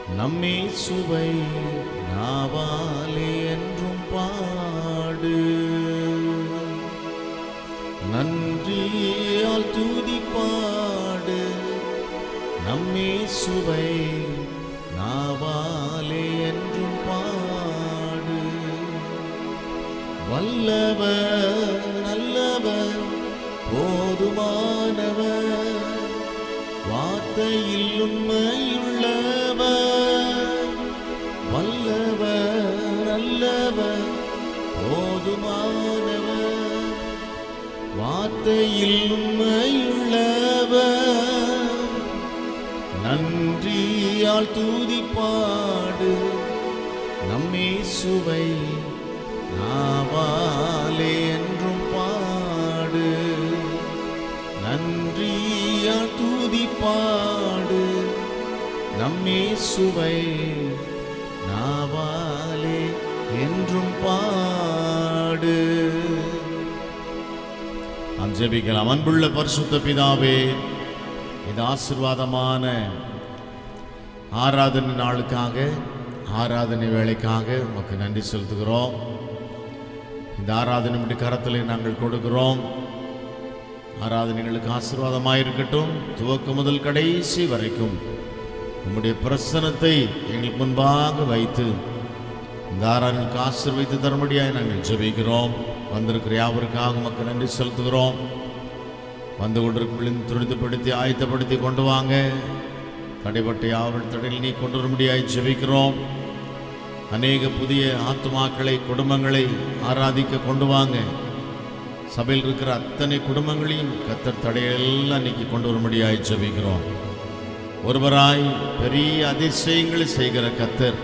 நம்மேசுவை நாவாலே என்றும் பாடு. நன்றியால் துதி பாடு. நம்மேசுவை நாவாலே என்றும் பாடு. வல்லவர் நல்லவர் போதுமானவர், வார்த்தையில் உண்மையுள்ளவர். வல்லவர் நல்லவர் போதுமானவர், வார்த்தையில் உண்மையுள்ளவர். நன்றியால் துதி பாடு. நம்மேசுவை நாவாலே என்றும் பாடு. நன்றியால் துதி பாடு. நம்மேசுவை நாவாலே என்றும் பாடு. நாம் ஜெபிக்கலாம். அன்புள்ள பரிசுத்த பிதாவே, இது ஆசீர்வாதமான ஆராதனை நாளுக்காக, ஆராதனை வேளைக்காக உமக்கு நன்றி செலுத்துகிறோம். இந்த ஆராதனை முடி கரத்திலே நாங்கள் கொடுக்கிறோம். ஆராதனைகளுக்கு ஆசீர்வாதமாயிருக்கட்டும். துவக்கம் முதல் கடைசி வரைக்கும் உம்முடைய பிரசன்னத்தை எங்களுக்கு முன்பாக வைத்து இந்த ஆராதனைக்கு ஆசீர்வதித்து தரும்படியாய் நாங்கள் ஜெபிக்கிறோம். வந்திருக்கிற யாவருக்காக உமக்கு நன்றி செலுத்துகிறோம். வந்து கொண்டிருக்கும் துரிதப்படுத்தி ஆயத்தப்படுத்தி கொண்டு வாங்க. தடைப்பட்ட யாவர் தடையில் நீ கொண்டு வரும்படியாய் ஜெபிக்கிறோம். அநேக புதிய ஆத்துமாக்களை, குடும்பங்களை ஆராதிக்க கொண்டு வாங்க. சபையில் இருக்கிற அத்தனை குடும்பங்களையும் கர்த்தர் தடையெல்லாம் நீக்கி கொண்டு வரும்படியாய் ஜெபிக்கிறோம். ஒருவராய் பெரிய அதிசயங்களை செய்கிற கர்த்தர்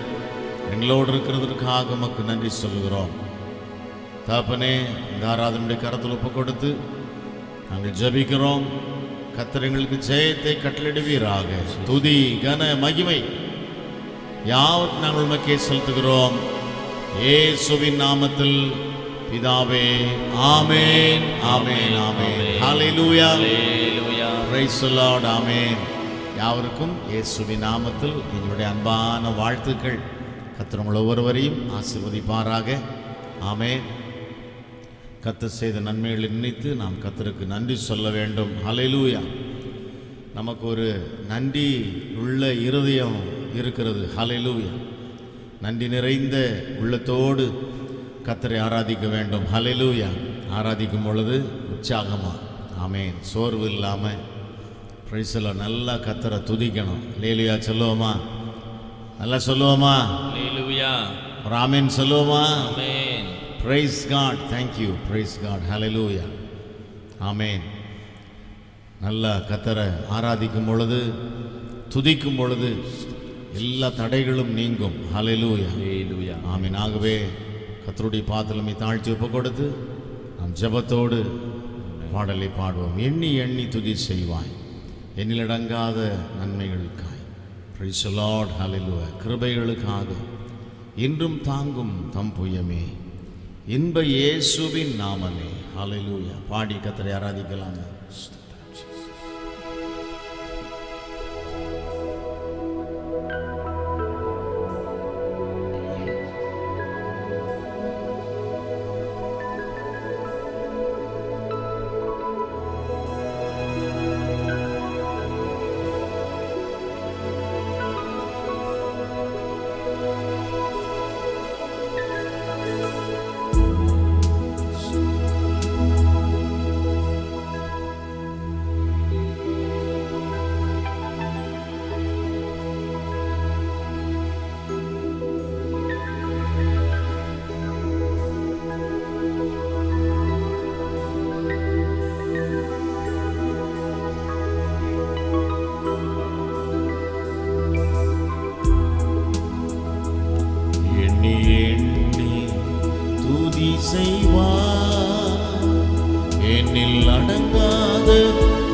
எங்களோடு இருக்கிறதற்காக உமக்கு நன்றி சொல்லுகிறோம். தகப்பனே, இந்த ஆராதனுடைய கரத்தில் ஒப்பு கொடுத்து நாங்கள் ஜெபிக்கிறோம். கர்த்தர் எங்களுக்கு ஜெயத்தை கட்டளிடுவீராக. துதி கன மகிமை யாவற்றையும் நாங்கள் உமக்கே செலுத்துகிறோம். இயேசுவின் நாமத்தில் பிதாவே, ஆமென், ஆமென், ஆமென். ஹல்லேலூயா, ஹல்லேலூயா, பிரைஸ் தி லார்ட், ஆமென். யாவருக்கும் இயேசுவின் நாமத்தில் எங்களுடைய அன்பான வாழ்த்துக்கள். கர்த்தர் உங்கள் ஒவ்வொருவரையும் ஆசீர்வதிப்பாராக. ஆமென். கர்த்தர் செய்த நன்மைகளை நினைத்து நாம் கர்த்தருக்கு நன்றி சொல்ல வேண்டும். ஹல்லேலூயா. நமக்கு ஒரு நன்றி உள்ள இருதயம் இருக்கிறது. ஹல்லேலூயா. நன்றி நிறைந்த உள்ளத்தோடு கர்த்தரை ஆராதிக்க வேண்டும். ஹல்லேலூயா. ஆராதிக்கும் பொழுது உற்சாகமா, ஆமென், சோர்வு இல்லாமல் பிரைஸ் தி லார்ட், நல்லா கர்த்தரை துதிக்கணும். ஹல்லேலூயா சொல்லுவோமா? நல்லா சொல்லுவோமா? ஹல்லேலூயா. ஒரு ஆமென் சொல்லுவோமா? ஆமென். Praise God. Thank you. Praise God. ஹல்லேலூயா. ஆமென். நல்லா கர்த்தரை ஆராதிக்கும் பொழுது, துதிக்கும் பொழுது எல்லா தடைகளும் நீங்கும். ஹல்லேலூயா, ஹல்லேலூயா. ஆமென். ஆகவே கர்த்தருடைய பாதத்தில் தாழ்த்தி ஒப்பு கொடுத்து நாம் ஜெபத்தோடு பாடலை பாடுவோம். எண்ணி எண்ணி துதி செய்வாய் எண்ணிலடங்காத நன்மைகளுக்காய். Price the lord. ஹல்லேலூயா. கிருபைகளுக்காக இன்றும் தாங்கும் தம் புயமே, இன்ப இயேசுவின் நாமமே. ஹல்லேலூயா. பாடி கர்த்தரை ஆராதிக்கலாம். செய்வார் என்னில் அடங்காத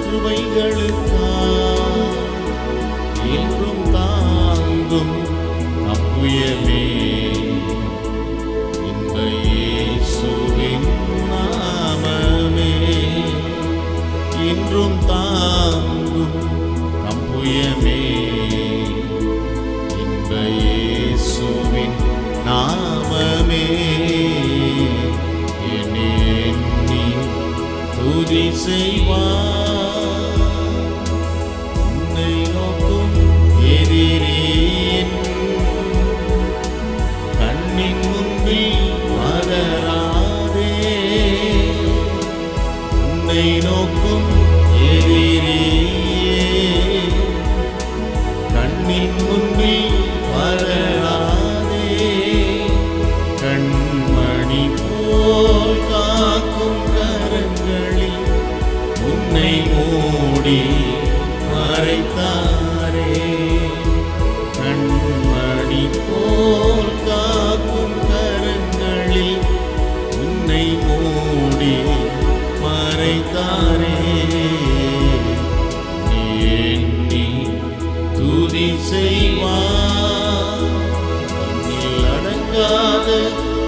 கிருபைகளுக்காய் இன்றும் தாங்கும் அப்புயமே இன்ப இயேசுவின் நாமமே இன்றும் தாங்கும் அப்புயமே இன்ப இயேசுவின் நாமமே எண்ணி துதி செய்வார். உன்னை நோக்கும் எதிரியின் கண்ணின் முன்பில் பதறாதே. உன்னை நோக்கும் எதிரியே கண்ணின் முன்பில் பதறாதே. கண்மணி போல் காக்கும் கரங்களில் உன்னை மூடி மறைத்தாரே. கண்மணி போல் காக்கும் கரங்களில் உன்னை மூடி மறைத்தாரே. நீ எண்ணி துதி செய்வார். உன்னில் அடங்காத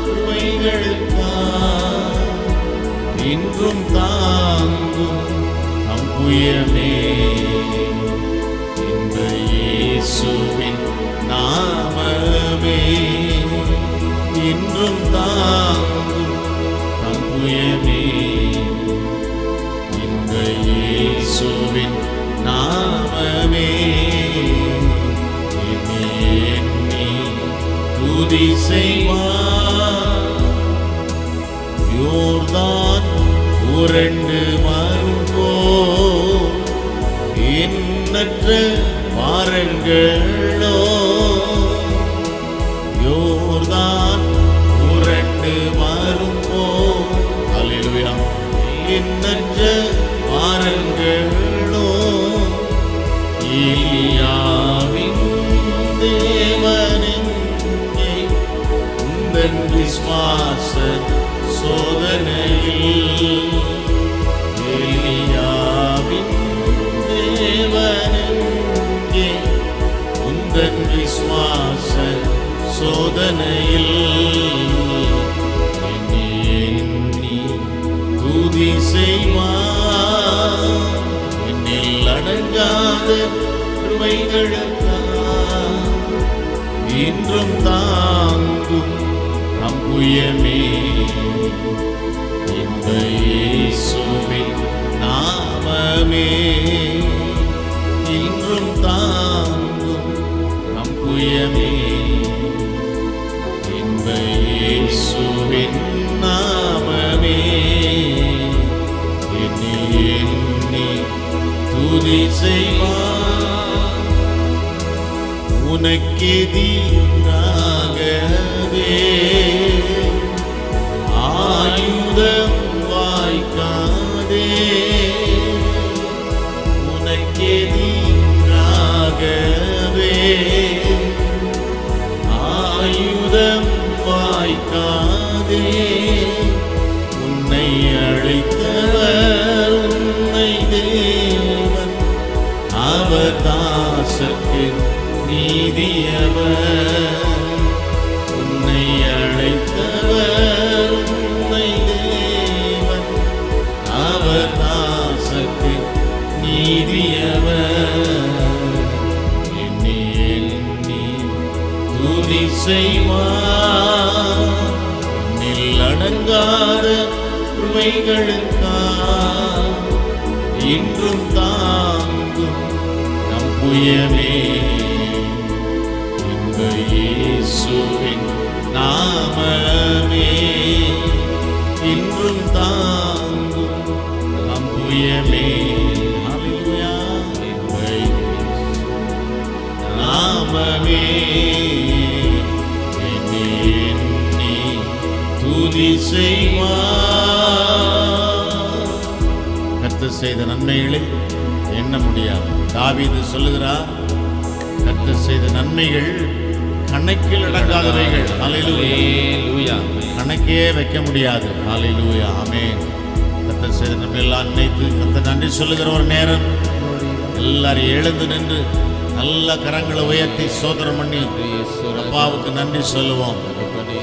கிருபைகளுக்காய் இன்றும் தாங்கும் அம்புயமே. இந்த இயேசுவின் நாமமே இன்றும் தாங்கும் அம்புயமே. இந்த இயேசுவின் நாமமே எண்ணி துதி செய்வார். யோர்தான் உரண்டு வரும்போ எண்ணற்ற பாரங்களோ. யோர்தான் உரண்டு வரும்போ அல்லேலூயா எண்ணற்ற பாரங்களோ. எலியாவின் தேவனெங்கே உந்தன் விசுவாச சோதனையில். எலியாவின் தேவனெங்கே உந்தன் விசுவாச சோதனையில். எண்ணி துதி செய்வார். என்னில் அடங்காத கிருபைகளுக்காய் இன்றும் தாங்கும் அம்புயமே. இந்த இயேசுவின் நாமமே இன்றும் தாங்கும் அம்புயமே. இந்த இயேசுவின் நாமமே எண்ணி துதி செய்வார். உனக்கெதிராகவே ஆயுதம் வாய்க்காதே. உனக்கெதிராகவே ஆயுதம் வாய்க்காதே. உன்னை அழைத்தவர் உன்னை தேவன் அவர் தாசக்கு நீதியவர். உன்னை அழைத்தவர் உன்னை தேவன் அவர் தாசக்கு நீதியவர். எண்ணி துதி செய்வார். என்னில் அடங்காத கிருபைகளுக்காய் இன்றும் தாங்கும் அம்புயமே. இந்த இயேசுவின் நாமமே இன்றும் தாங்கும் அம்புயமே. ஹல்லேலூயா. இந்த நாமமே எண்ணி துதி செய்வார். கர்த்தர் செய்த நன்மைகளை எண்ண முடியாது. தாவீது சொல்லுகிறார், கர்த்தர் செய்த நன்மைகள் கணக்கில் அடங்காதவைகள். ஹல்லேலூயா. கணக்கே வைக்க முடியாது. ஹல்லேலூயா. ஆமென். கர்த்தர் செய்த நன்மையெல்லாம் நினைத்து கர்த்தர் நன்றி சொல்லுகிற ஒரு நேரம் எல்லாரும் எழுந்து நின்று நல்ல கரங்களை உயர்த்தி சோதரம் பண்ணி அப்பாவுக்கு நன்றி சொல்லுவோம்.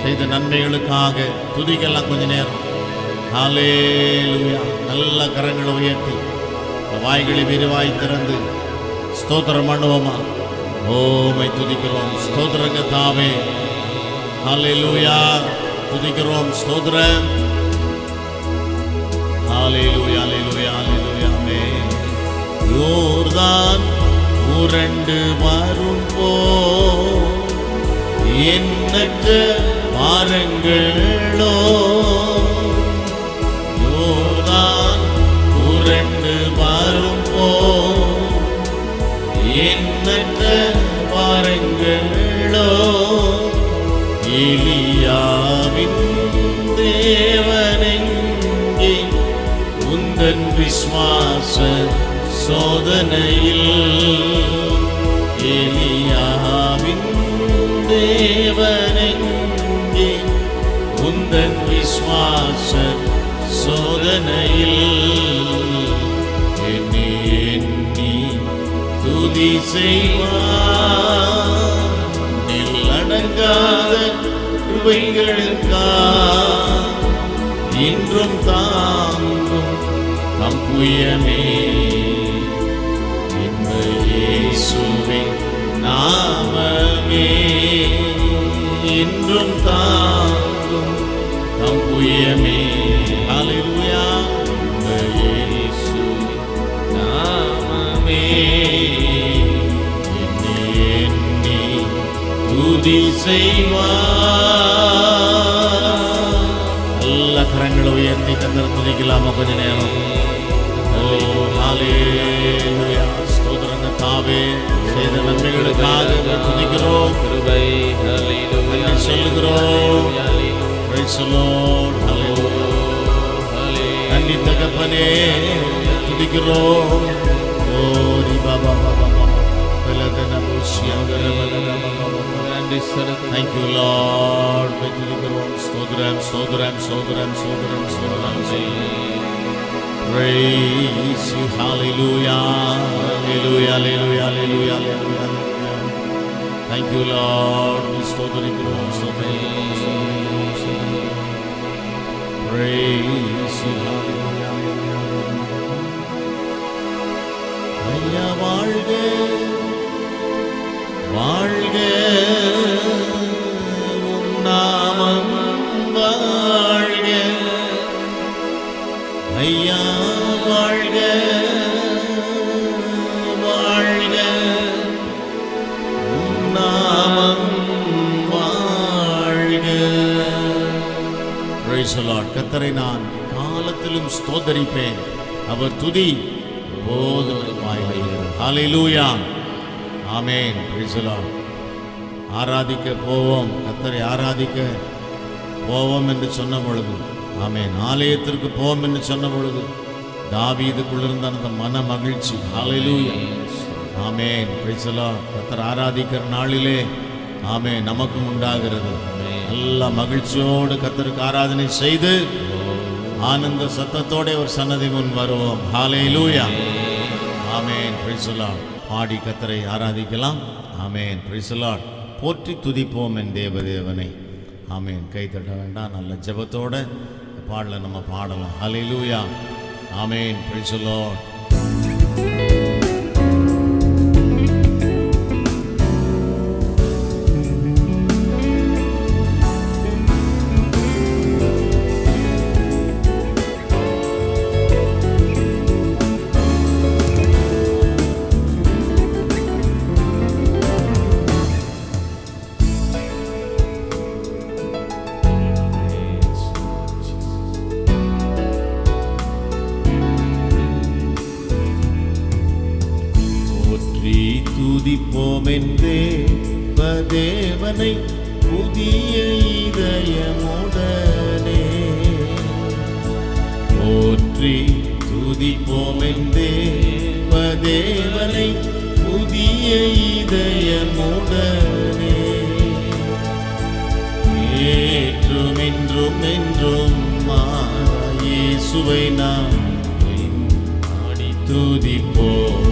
செய்த நன்மைகளுக்காக துதிக்கலாம் கொஞ்ச நேரம். ஹல்லேலூயா. நல்ல கரங்களை உயர்த்தி வாய்களை விரிவாய் திறந்து ஸ்தோத்திரம் பண்ணுவோமா? ஓமை துதிக்கிறோம். ஸ்தோத்திரங்க தாவே. ஹல்லேலூயா. துதிக்கிறோம். ஸ்தோத்திரம். ஹல்லேலூயா, ஹல்லேலூயா, ஹல்லேலூயா. ஆமென். யோர்தான் உரண்டு வரும் போல் எண்ணற்ற பாரங்களோ, யோர்தான் உரண்டு வரும் போல் எண்ணற்ற பாரங்களோ, எலியாவின் தேவனெங்கே உந்தன் விசுவாச சோதனையில், எலியாவின் தேவனெங்கே உந்தன் விசுவாச சோதனையில், என்னை எண்ணி துதி செய்வார் நில்லடங்காத கிருபைகளுக்காய் இன்றும் தாங்கும் தம் புயமே, இந்த இயேசுவின் நாமமே இன்றும் தாங்கும் தம் புயமே. ஹல்லேலூயா. இந்த இயேசுவின் நாமமே என்னை எண்ணி துதி செய்வார். எல்லா கரங்களை உயர்த்தி கர்த்தரை துதிக்கலாமா கொஞ்ச நேரம்? ஓ ஹல்லேலூயா. ஸ்தோத்திரங்க தாவே. செய்த நன்மைகளுக்காக துதிக்கிறோம். கிருபை ஹல்லேலூயா சொல்லுகிறோம். Praise the lord. ஹல்லேலூயா. நன்றி தகப்பனே. துதிக்கிறோம். ஓ ரி பாபா பாபா பாபா பலதன புஷ்யங்கர பலதன பாபா. நன்றி செலுத்து. Thank you Lord. துதிக்கிறோம். ஸ்தோத்திரம், ஸ்தோத்திரம், ஸ்தோத்திரம், ஸ்தோத்திரம், ஸ்தோத்திரம். Praise you. Hallelujah. Hallelujah. Hallelujah. Hallelujah. Hallelujah. Thank you Lord. ஸ்தோத்திரிக்கிறோம். Praise you. Hallelujah. ஐயா வாழ்க வாழ்க உம் நாமம் வாழ்க, ஐயா வாழ்க வாழ்க உம் நாமம் வாழ்க. Praise the Lord. கர்த்தரை நான் காலத்திலும் ஸ்தோத்தரிப்பேன், அவர் துதி எப்போதும் வாயிலே இருக்கிறது. ஹல்லேலூயா. ஆமென். Praise the Lord. ஆராதிக்க போவோம், கர்த்தரை ஆராதிக்க போவோம் என்று சொன்ன பொழுது, ஆமென், ஆலயத்திற்கு போவோம் என்று சொன்ன பொழுது தாவீதுக்குள்ளிருந்த அந்த மன மகிழ்ச்சி, ஹல்லேலூயா, ஆமென். Praise the Lord. கர்த்தரை ஆராதிக்கிற நாளிலே ஆமென் நமக்கும் உண்டாகிறது. நல்ல மகிழ்ச்சியோடு கர்த்தருக்கு ஆராதனை செய்து ஆனந்த சத்தத்தோட ஒரு சன்னதி முன் வருவோம். ஹல்லேலூயா. ஆமென். Praise the Lord. பாடி கர்த்தரை ஆராதிக்கலாம். ஆமென். Praise the Lord. போற்றி துதிப்போம் என் தேவதேவனை. ஆமென். கை தட்ட வேண்டாம், நல்ல ஜெபத்தோட பாடல நம்ம பாடலாம். ஹல்லேலூயா. ஆமென். Praise the Lord. துதிப்போம் என்றே தேவனை புதிய இதயமுடனே, போற்றி துதிப்போம் என்றே தேவனை புதிய இதயமுடனே, ஏற்றும் என்றும் என்றும் இயேசுவை நாம் பாடி துதிப்போம்,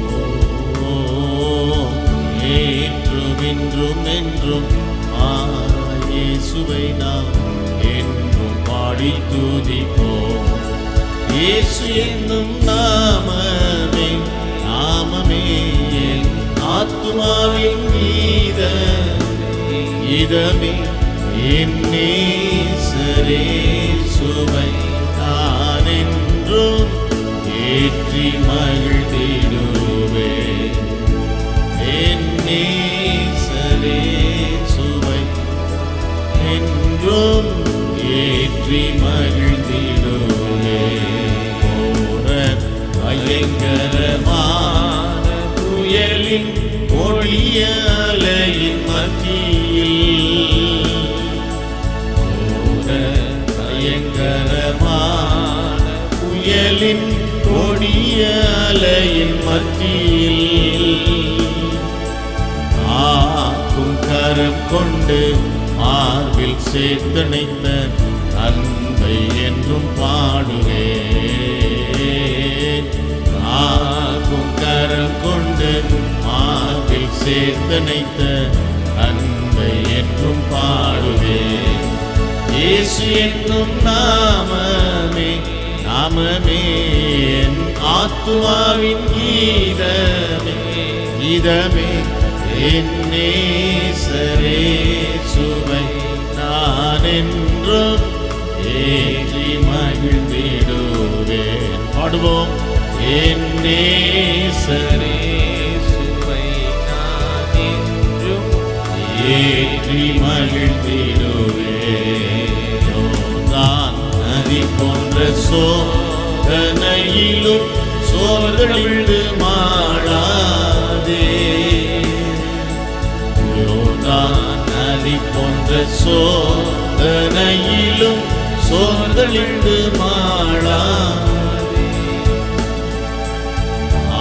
ஏற்றும் என்றும் என்றும் இயேசுவை நாம் என்றும் பாடி துதிப்போம். இயேசு என்னும் நாமமே நாமமே என் ஆத்துமா ஆத்துமாவின் இதமே என் நேசரே சுவை நான் என்றும் ஏற்றி மகிழ்ந்திடுவே. என் நேசரே சுவை என்றும் ஏற்றி மகிழ்ந்திடுவே. போற பயங்கரமான புயலின் ஒளிய அலையின் மத்தியில், போற பயங்கரமான புயலின் ஒளிய அலையின் மத்தியில், ஆக்கும் கரம் கொண்டு மார்பில் சேர்த்தணைத்த அன்பை என்றும் பாடுவேன். ஆக்கும் கரம் கொண்டு மார்பில் சேர்த்தணைத்த அன்பை என்றும் பாடுவேன். இயேசு என்னும் நாமமே நாமமே என் ஆத்துமாவின் இதமே என் நேசரே சுவை நான் என்றும் ஏற்றி மகிழ்ந்திடுவேன். பாடுவோம். என் நேசரே சுவை நான் என்றும் ஏற்றி மகிழ்ந்திடுவேன். யோர்தான் நதி போன்ற சோதனையிலும் சோர்ந்து மாளாதே. யோர்தான் நதி போன்ற சோதனையிலும் சோர்ந்து மாளாதே.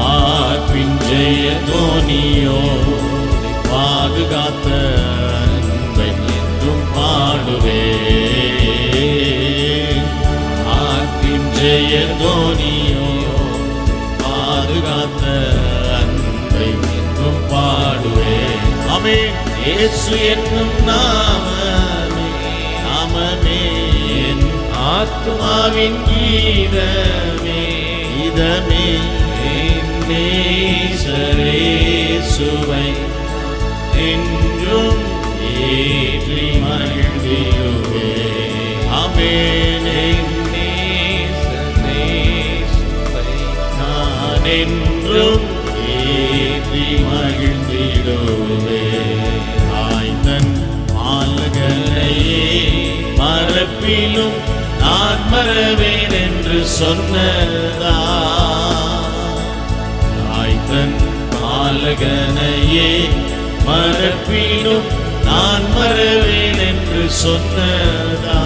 ஆர்ப்பின் ஜெய தோனியோ பாதுகாத்த அன்பை என்றும் பாடுவேன். ஆர்ப்பின் ஜெய தோனியோ பாதுகாத்த அன்பை என்றும் பாடுவேன். ஆமென். இயேசு என்னும் நாமமே நாமமே என் ஆத்துமாவின் இதமே என் நேசரே சுவை என்றும் ஏற்றி மகிழ்ந்திடுவேன். ஆமென். என் நேசரே சுவை நான் என்றும் ஏற்றி மகிழ்ந்திடுவேன். ஆய்தன் மாலகனையே மறப்பிலும் நான் மறவேன் என்று சொன்னதா. ஆய்தன் மாலகனையே மறப்பிலும் நான் மறவேன் என்று சொன்னதா.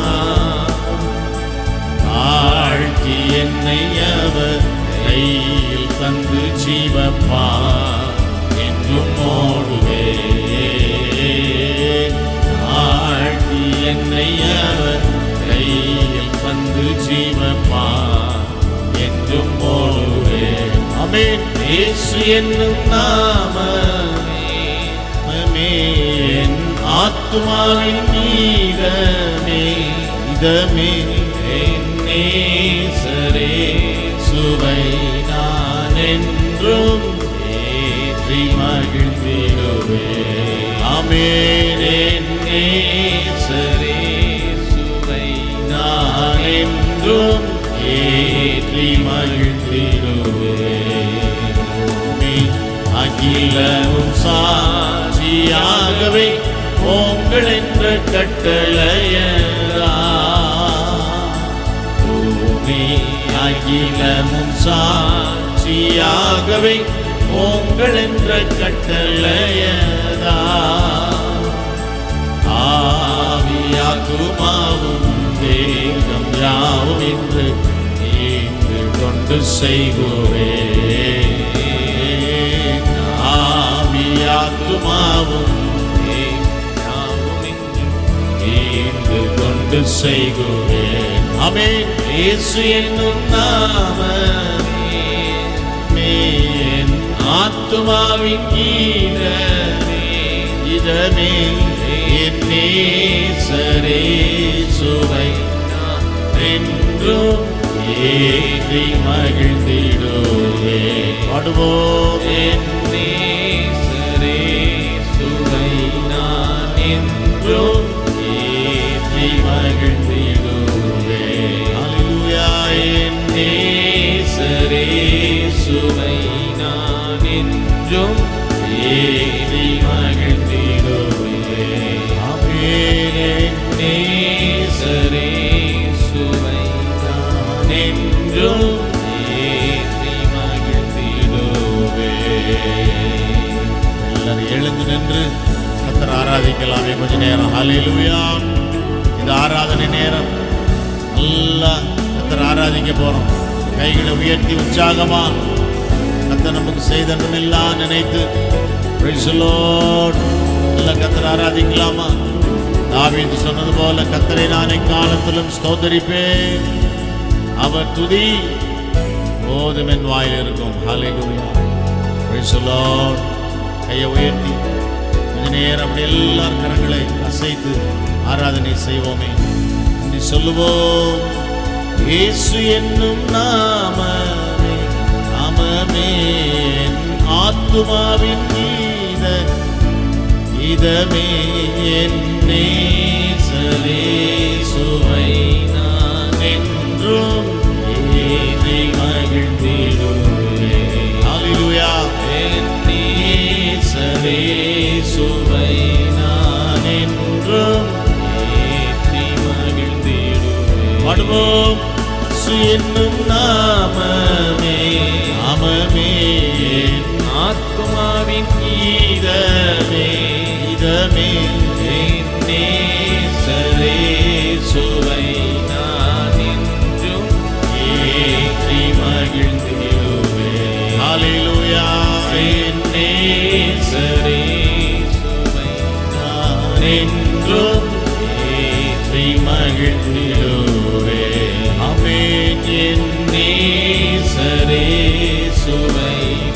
தாழ்த்தி என்னை அவர் கையில் தந்து ஜீவப்பா என்றும் ஓடுவேன். தாழ்த்தி என்னை அவர் கையில் தந்து ஜீவப்பா என்றும் ஓடுவேன். ஆமென். இயேசு என்னும் நாமமே என் ஆத்துமாவின் இதமே என் நேசரே சுவை நான் என்றும் ஏற்றி மகிழ்ந்திடுவேன். ஆமென். என் நேசரே சுவை நான் என்றும் ஏற்றி மகிழ்ந்திடுவேன். அகிலமும் சாட்சியாகவே போங்கள் என்ற கட்டளையரா. பூமி அகிலமும் சாட்சியாகவே போங்கள் என்ற கட்டளையரா. ஆவியாக்குமாவும் தேகம் யாவும் என்று நீங்கு கொண்டு செய்குவேன். ஆவியாக்குமாவும் நீங்கு கொண்டு செய்குவேன். ஆமென். இயேசு என்னும் நாமமே என் ஆத்துமாவின் இதமே என் நேசரே சுவை என்றும் ஏற்றி மகிழ்ந்திடுவேன். பாடுவோம். என் நேசரே எல்லாமே கொஞ்ச நேரம் ஹல்லேலூயா. இந்த ஆராதனை நேரம் நல்லா கர்த்தரை ஆராதிக்க போறோம். கைகளை உயர்த்தி உற்சாகமா கர்த்தர் நமக்கு செய்தெல்லாம் நினைத்து பிரைஸ் தி லார்ட் நல்லா கர்த்தரை ஆராதிக்கலாமா? தாவீது சொன்னது போல கர்த்தரை நான் எக்காலத்திலும் ஸ்தோத்தரிப்பேன், அவர் துதி போதும் என் வாயில் இருக்கும். ஹல்லேலூயா. Praise the lord. கையை உயர்த்தி கொஞ்ச நேரம் அப்படி எல்லாரும் கரங்களை அசைத்து ஆராதனை செய்வோமே. அப்படி சொல்லுவோம். இயேசு என்னும் நாமமே நாமமே ஆத்துமாவின் இதமே என் நேசரேசுவை நான் என்றும் ஏற்றி மகிழ்ந்திடுவேன். ஹல்லேலூயா. என் நேசரேசுவை நான் என்றும் ஏற்றி மகிழ்ந்திடுவேன். பாடுவோம். என்னும் நாமமே நாமமே ஆத்துமாவின் இதமே இதமே என் நேசரேசுவை நான் என்றும் ஏற்றி மகிழ்ந்திடுவேன். ஹல்லேலூயா. என் நேசரேசுவை நான் என்றும் ஏற்றி மகிழ்ந்திடுவேன். ஆமென். என் நேசரேசுவை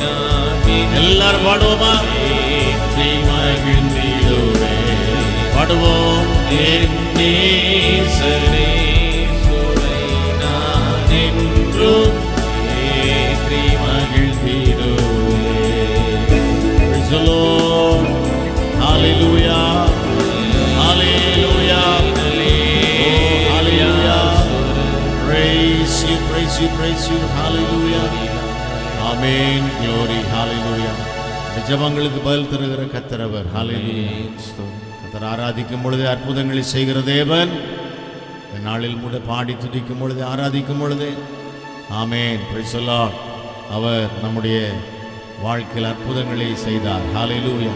நான் எல்லாரும் பாடுவோமா? ஏற்றி மகிழ்ந்திடுவேன். பாடுவோம். என் நேசரேசுவை நான் என்றும் ஏற்றி மகிழ்ந்திடுவேன். Praise the Lord. Hallelujah. Hallelujah. Hallelujah. Praise you, praise you, praise you. Hallelujah. Amen. Glory. Hallelujah. ஜெபங்களுக்கு பதில் தருகிற கர்த்தர் அவர். ஹல்லேலூயா. கர்த்தர் ஆராதிக்கும் பொழுது அற்புதங்களை செய்கிற தேவன். இந்த நாளில் கூட பாடி துதிக்கும் பொழுது ஆராதிக்கும் பொழுது ஆமென். Price the Lord. அவர் நம்முடைய வாழ்க்கையில் அற்புதங்களை செய்தார். ஹல்லேலூயா.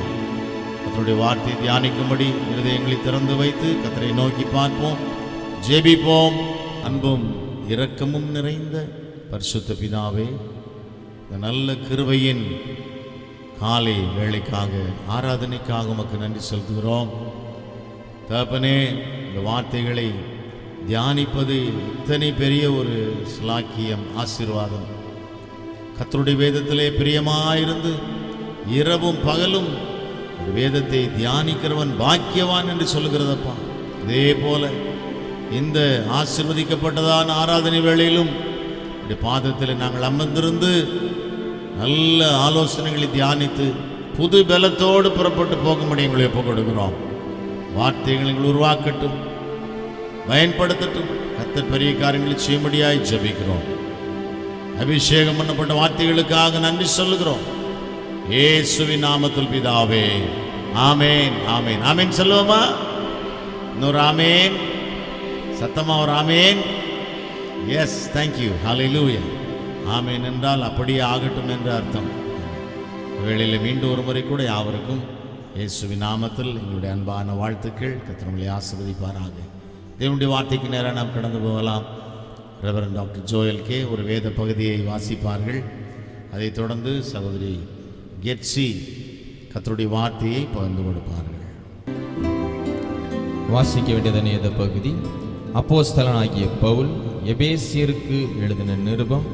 கர்த்தருடைய வார்த்தையை தியானிக்கும்படி இருதயங்களை திறந்து வைத்து கர்த்தரை நோக்கி பார்ப்போம், ஜெபிப்போம். அன்பும் இரக்கமும் நிறைந்த பரிசுத்த பிதாவே, இந்த நல்ல கிருபையின் காலை வேளைக்காக ஆராதனைக்காக உமக்கு நன்றி செலுத்துகிறோம். தகப்பனே, இந்த வார்த்தைகளை தியானிப்பது இத்தனை பெரிய ஒரு ஸ்லாக்கியம், ஆசீர்வாதம். கர்த்தருடைய வேதத்திலே பிரியமாயிருந்து இரவும் பகலும் வேதத்தை தியானிக்கிறவன் பாக்கியவான் என்று சொல்லுகிறதப்பா. இதே போல இந்த ஆசீர்வதிக்கப்பட்டதான ஆராதனை வேளையிலும் பாதத்தில் நாங்கள் அமர்ந்திருந்து நல்ல ஆலோசனைகளை தியானித்து புது பலத்தோடு புறப்பட்டு போகும்படி எங்களை ஒப்புக் கொடுக்கிறோம். வார்த்தைகளை எங்களை உருவாக்கட்டும், பயன்படுத்தட்டும். கர்த்தர் பெரிய காரியங்களை செய்யும்படியாய் ஜெபிக்கிறோம். அபிஷேகம் பண்ணப்பட்ட வார்த்தைகளுக்காக நன்றி சொல்லுகிறோம். இயேசுவின் நாமத்தில் பிதாவே. ஆமேன். ஆமேன். ஆமேன் சொல்லுவோமா? இன்னொரு ஆமேன். சத்தமா ஒரு ஆமேன். S, thank you. ஹல்லேலூயா. ஆமேன் என்றால் அப்படியே ஆகட்டும் என்ற அர்த்தம். வேளையில் மீண்டும் ஒரு முறை கூட யாவருக்கும் இயேசுவின் நாமத்தில் எங்களுடைய அன்பான வாழ்த்துக்கள். கர்த்தர் உங்களை ஆசீர்வதிப்பாராக. தேவனுடைய வார்த்தைக்கு நேராக நாம் கடந்து போகலாம். ரெவரண்ட் டாக்டர் ஜோயல் கே ஒரு வேத பகுதியை வாசிப்பார்கள். அதைத் தொடர்ந்து சகோதரி கெட்சி கர்த்தருடைய வார்த்தையை பகிர்ந்து கொடுப்பார்கள். வாசிக்க வேண்டியது வேத பகுதி அப்போஸ்தலனாகிய பவுல் எபேசியருக்கு எழுதின நிருபம்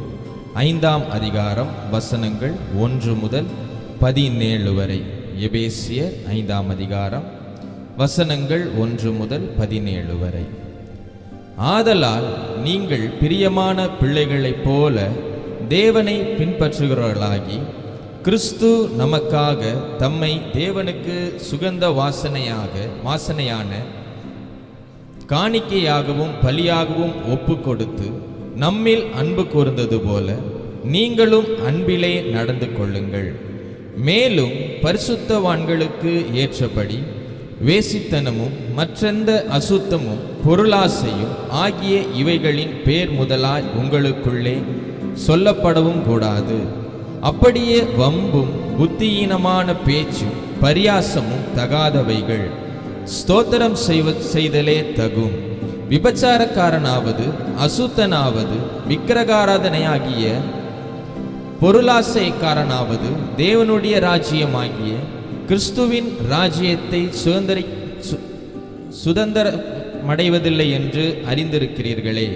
5ஆம் அதிகாரம் வசனங்கள் 1 முதல் 17 வரை. எபேசியர் 5ஆம் அதிகாரம் வசனங்கள் 1 முதல் 17 வரை. ஆதலால் நீங்கள் பிரியமான பிள்ளைகளைப் போல தேவனை பின்பற்றுகிறவர்களாகி, கிறிஸ்து நமக்காக தம்மை தேவனுக்கு சுகந்த வாசனையான காணிக்கையாகவும் பலியாகவும் ஒப்பு கொடுத்து நம்மில் அன்பு கூர்ந்தது போல நீங்களும் அன்பிலே நடந்து கொள்ளுங்கள். மேலும் பரிசுத்தவான்களுக்கு ஏற்றபடி வேசித்தனமும் மற்றெந்த அசுத்தமும் பொருளாசையும் ஆகிய இவைகளின் பேர் முதலாய் உங்களுக்குள்ளே சொல்லப்படவும் கூடாது. அப்படியே வம்பும் புத்தியீனமான பேச்சும் பரியாசமும் தகாதவைகள். ஸ்தோத்திரம் செய்தலே தகும். விபச்சாரக்காரனாவது அசுத்தனாவது விக்கிரகாராதனையாகிய பொருளாசைக்காரனாவது தேவனுடைய ராஜ்யமாகிய கிறிஸ்துவின் ராஜ்யத்தை சுதந்திரமடைவதில்லை என்று அறிந்திருக்கிறீர்களே.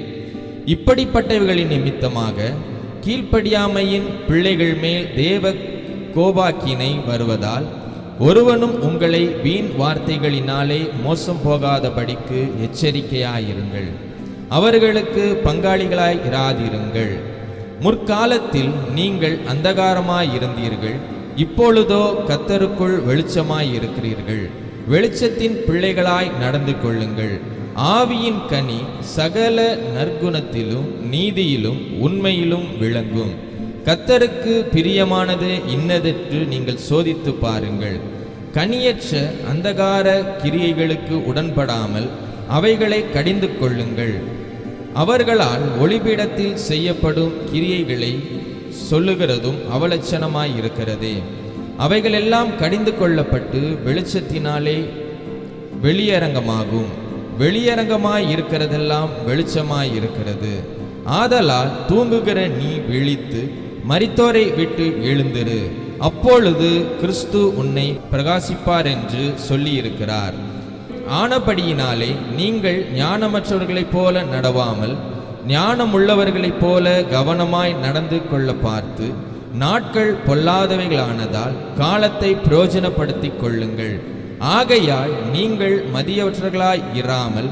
இப்படிப்பட்டவைகளின் நிமித்தமாக கீழ்ப்படியாமையின் பிள்ளைகள் மேல் தேவ கோபாக்கினை வருவதால் ஒருவனும் உங்களை வீண் வார்த்தைகளினாலே மோசம் போகாதபடிக்கு எச்சரிக்கையாயிருங்கள். அவர்களுக்கு பங்காளிகளாய் இராதிருங்கள். முற்காலத்தில் நீங்கள் அந்தகாரமாயிருந்தீர்கள், இப்பொழுதோ கர்த்தருக்குள் வெளிச்சமாயிருக்கிறீர்கள். வெளிச்சத்தின் பிள்ளைகளாய் நடந்து கொள்ளுங்கள். ஆவியின் கனி சகல நற்குணத்திலும் நீதியிலும் உண்மையிலும் விளங்கும். கர்த்தருக்கு பிரியமானது இன்னதென்று நீங்கள் சோதித்து பாருங்கள். கனியற்ற அந்தகார கிரியைகளுக்கு உடன்படாமல் அவைகளை கடிந்து கொள்ளுங்கள். அவர்களால் ஒளிபீடத்தில் செய்யப்படும் கிரியைகளை சொல்லுகிறதும் அவலட்சணமாயிருக்கிறதே. அவைகளெல்லாம் கடிந்து கொள்ளப்பட்டு வெளிச்சத்தினாலே வெளியரங்கமாகும். வெளியரங்கமாயிருக்கிறதெல்லாம் வெளிச்சமாயிருக்கிறது. ஆதலால் தூங்குகிற நீ விழித்து மரித்தோரை விட்டு எழுந்திரு, அப்பொழுது கிறிஸ்து உன்னை பிரகாசிப்பார் என்று சொல்லியிருக்கிறார். ஆனபடியினாலே நீங்கள் ஞானமற்றவர்களைப் போல நடவாமல் ஞானமுள்ளவர்களைப் போல கவனமாய் நடந்து கொள்ள பார்த்து, நாட்கள் பொல்லாதவைகளானதால் காலத்தை பிரயோஜனப்படுத்திக் கொள்ளுங்கள். ஆகையால் நீங்கள் மதியவற்றவர்களாய் இராமல்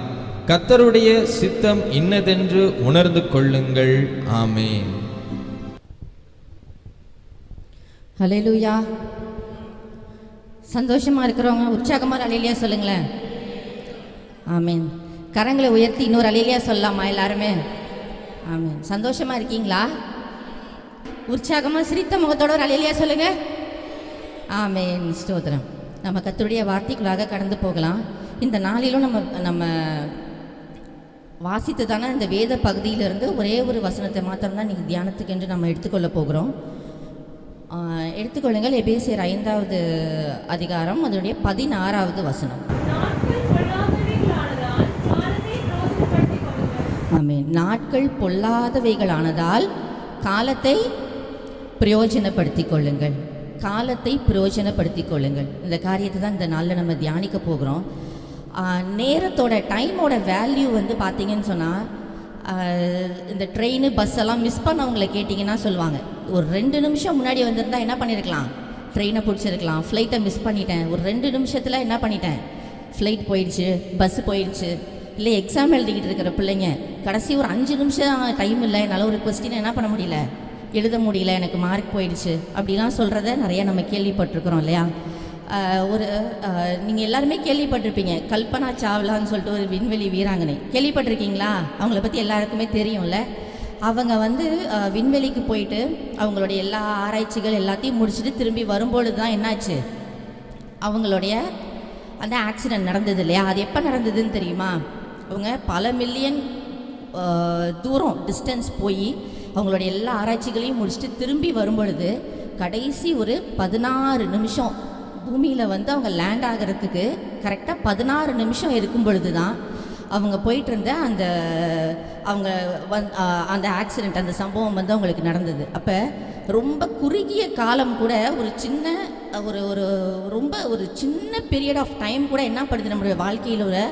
கர்த்தருடைய சித்தம் இன்னதென்று உணர்ந்து கொள்ளுங்கள். ஆமென். ஹல்லேலூயா. சந்தோஷமா இருக்கிறவங்க உற்சாகமா ஹல்லேலூயா சொல்லுங்களேன். ஆமென். கரங்களை உயர்த்தி இன்னொரு ஹல்லேலூயா சொல்லலாமா எல்லாருமே? ஆமென். சந்தோஷமா இருக்கீங்களா? உற்சாகமா சிரித்த முகத்தோட ஒரு ஹல்லேலூயா சொல்லுங்க. ஆமென். ஸ்தோத்திரம். நம்ம கர்த்தருடைய வார்த்தைக்குள்ளாக கடந்து போகலாம். இந்த நாளிலும் நம்ம வாசித்து தானே இந்த வேத பகுதியிலிருந்து ஒரே ஒரு வசனத்தை மாத்திரம்தான் நீங்கள் தியானத்துக்கு என்று நம்ம எடுத்துக்கொள்ள போகிறோம். எடுத்துக்கொள்ளுங்கள். எபேசியர் 5வது அதிகாரம் அதனுடைய 16வது வசனம். ஆமென். நாட்கள் பொல்லாதவைகளானதால் காலத்தை பிரயோஜனப்படுத்திக் கொள்ளுங்கள். காலத்தை பிரயோஜனப்படுத்திக் கொள்ளுங்கள். இந்த காரியத்தை தான் இந்த நாளில் நம்ம தியானிக்க போகிறோம். நேரத்தோட டைமோட வேல்யூ வந்து பார்த்தீங்கன்னு சொன்னால், இந்த ட்ரெயின் பஸ் எல்லாம் மிஸ் பண்ணவங்களை கேட்டிங்கன்னா சொல்லுவாங்க, ஒரு 2 நிமிஷம் முன்னாடி வந்திருந்தா என்ன பண்ணியிருக்கலாம், ட்ரெயினை பிடிச்சிருக்கலாம். ஃப்ளைட்டை மிஸ் பண்ணிட்டேன், ஒரு 2 நிமிஷத்தில் என்ன பண்ணிட்டேன், ஃப்ளைட் போயிடுச்சு, பஸ்ஸு போயிடுச்சு. இல்லை எக்ஸாம் எழுதிக்கிட்டு இருக்கிற பிள்ளைங்க கடைசி ஒரு 5 நிமிஷம் டைம் இல்லை, என்னால் ஒரு கொஸ்டினை என்ன பண்ண முடியல, எழுத முடியல, எனக்கு மார்க் போயிடுச்சு அப்படிலாம் சொல்கிறத நிறையா நம்ம கேள்விப்பட்டிருக்கிறோம் இல்லையா? நீங்கள் எல்லாருமே கேள்விப்பட்டிருப்பீங்க, கல்பனா சாவ்லான்னு சொல்லிட்டு ஒரு விண்வெளி வீராங்கனை கேள்விப்பட்டிருக்கீங்களா? அவங்கள பற்றி எல்லாருக்குமே தெரியும்ல. அவங்க வந்து விண்வெளிக்கு போயிட்டு அவங்களுடைய எல்லா ஆராய்ச்சிகள் எல்லாத்தையும் முடிச்சுட்டு திரும்பி வரும்பொழுது தான் என்னாச்சு, அவங்களுடைய அந்த ஆக்சிடெண்ட் நடந்தது இல்லையா? அது எப்போ நடந்ததுன்னு தெரியுமா? அவங்க பல மில்லியன் தூரம் டிஸ்டன்ஸ் போய் அவங்களுடைய எல்லா ஆராய்ச்சிகளையும் முடிச்சுட்டு திரும்பி வரும்பொழுது கடைசி ஒரு 16 நிமிஷம் பூமியில் வந்து அவங்க லேண்ட் ஆகிறதுக்கு கரெக்டாக 16 நிமிஷம் இருக்கும் பொழுது தான் அவங்க போயிட்டு இருந்த அந்த ஆக்சிடெண்ட், அந்த சம்பவம் வந்து அவங்களுக்கு நடந்தது. அப்போ ரொம்ப குறுகிய காலம் கூட ஒரு சின்ன ஒரு சின்ன பீரியட் ஆஃப் டைம் கூட என்ன பண்ணுது, நம்மளுடைய வாழ்க்கையில் ஒரு